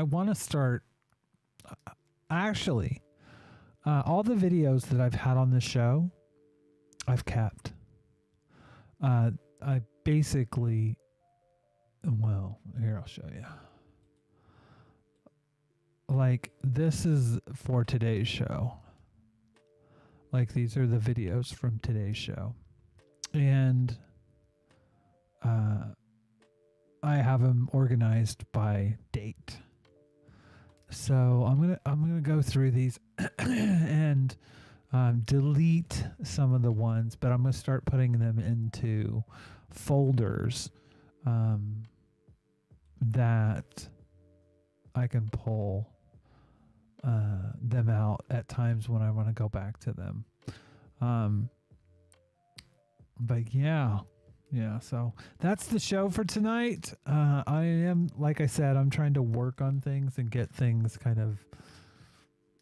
A: want to start. Actually, all the videos that I've had on the show, I've kept. I basically, well, here I'll show you. Like, this is for today's show. Like, these are the videos from today's show. And I have them organized by date. So I'm gonna go through these and delete some of the ones, but I'm gonna start putting them into folders that I can pull them out at times when I want to go back to them. But yeah, so that's the show for tonight. I am, like I said, I'm trying to work on things and get things kind of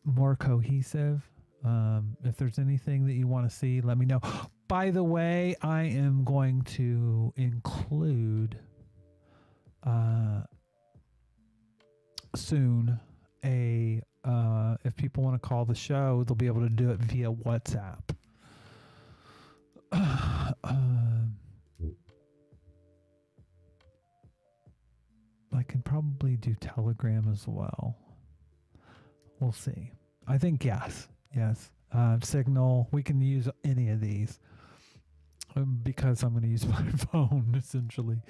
A: more cohesive. If there's anything that you want to see, let me know. By the way, I am going to include soon if people want to call the show, they'll be able to do it via WhatsApp. I can probably do Telegram as well. We'll see. I think yes. Signal, we can use any of these because I'm going to use my phone essentially,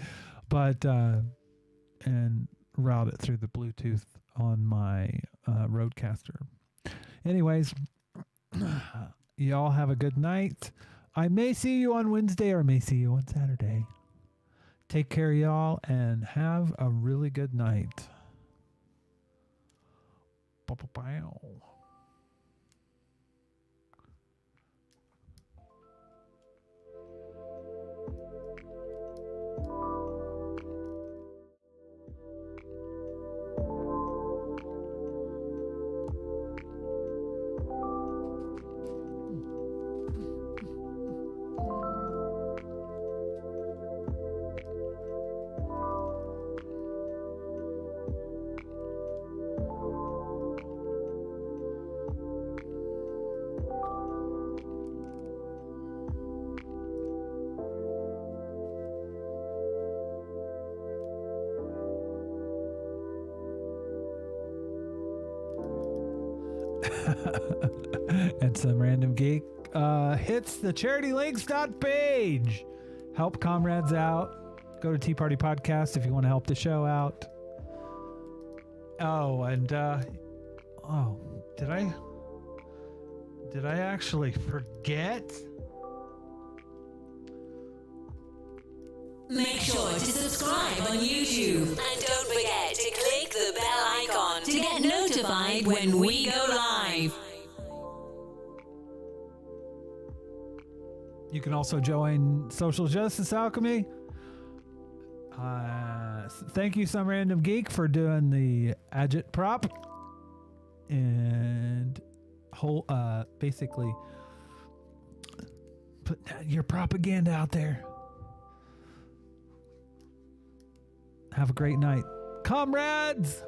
A: but and route it through the Bluetooth on my Rodecaster. Anyways, y'all have a good night. I may see you on Wednesday or I may see you on Saturday. Take care, y'all, and have a really good night. And some random geek hits the CharityLinks page. Help comrades out. Go to Tea Party Podcast if you want to help the show out. Oh, and did I actually forget?
D: Make sure to subscribe on YouTube and don't forget to click the bell icon to get notified when we go live.
A: You can also join Social Justice Alchemy. Thank you, Some Random Geek, for doing the Agit prop. And basically put your propaganda out there. Have a great night, comrades!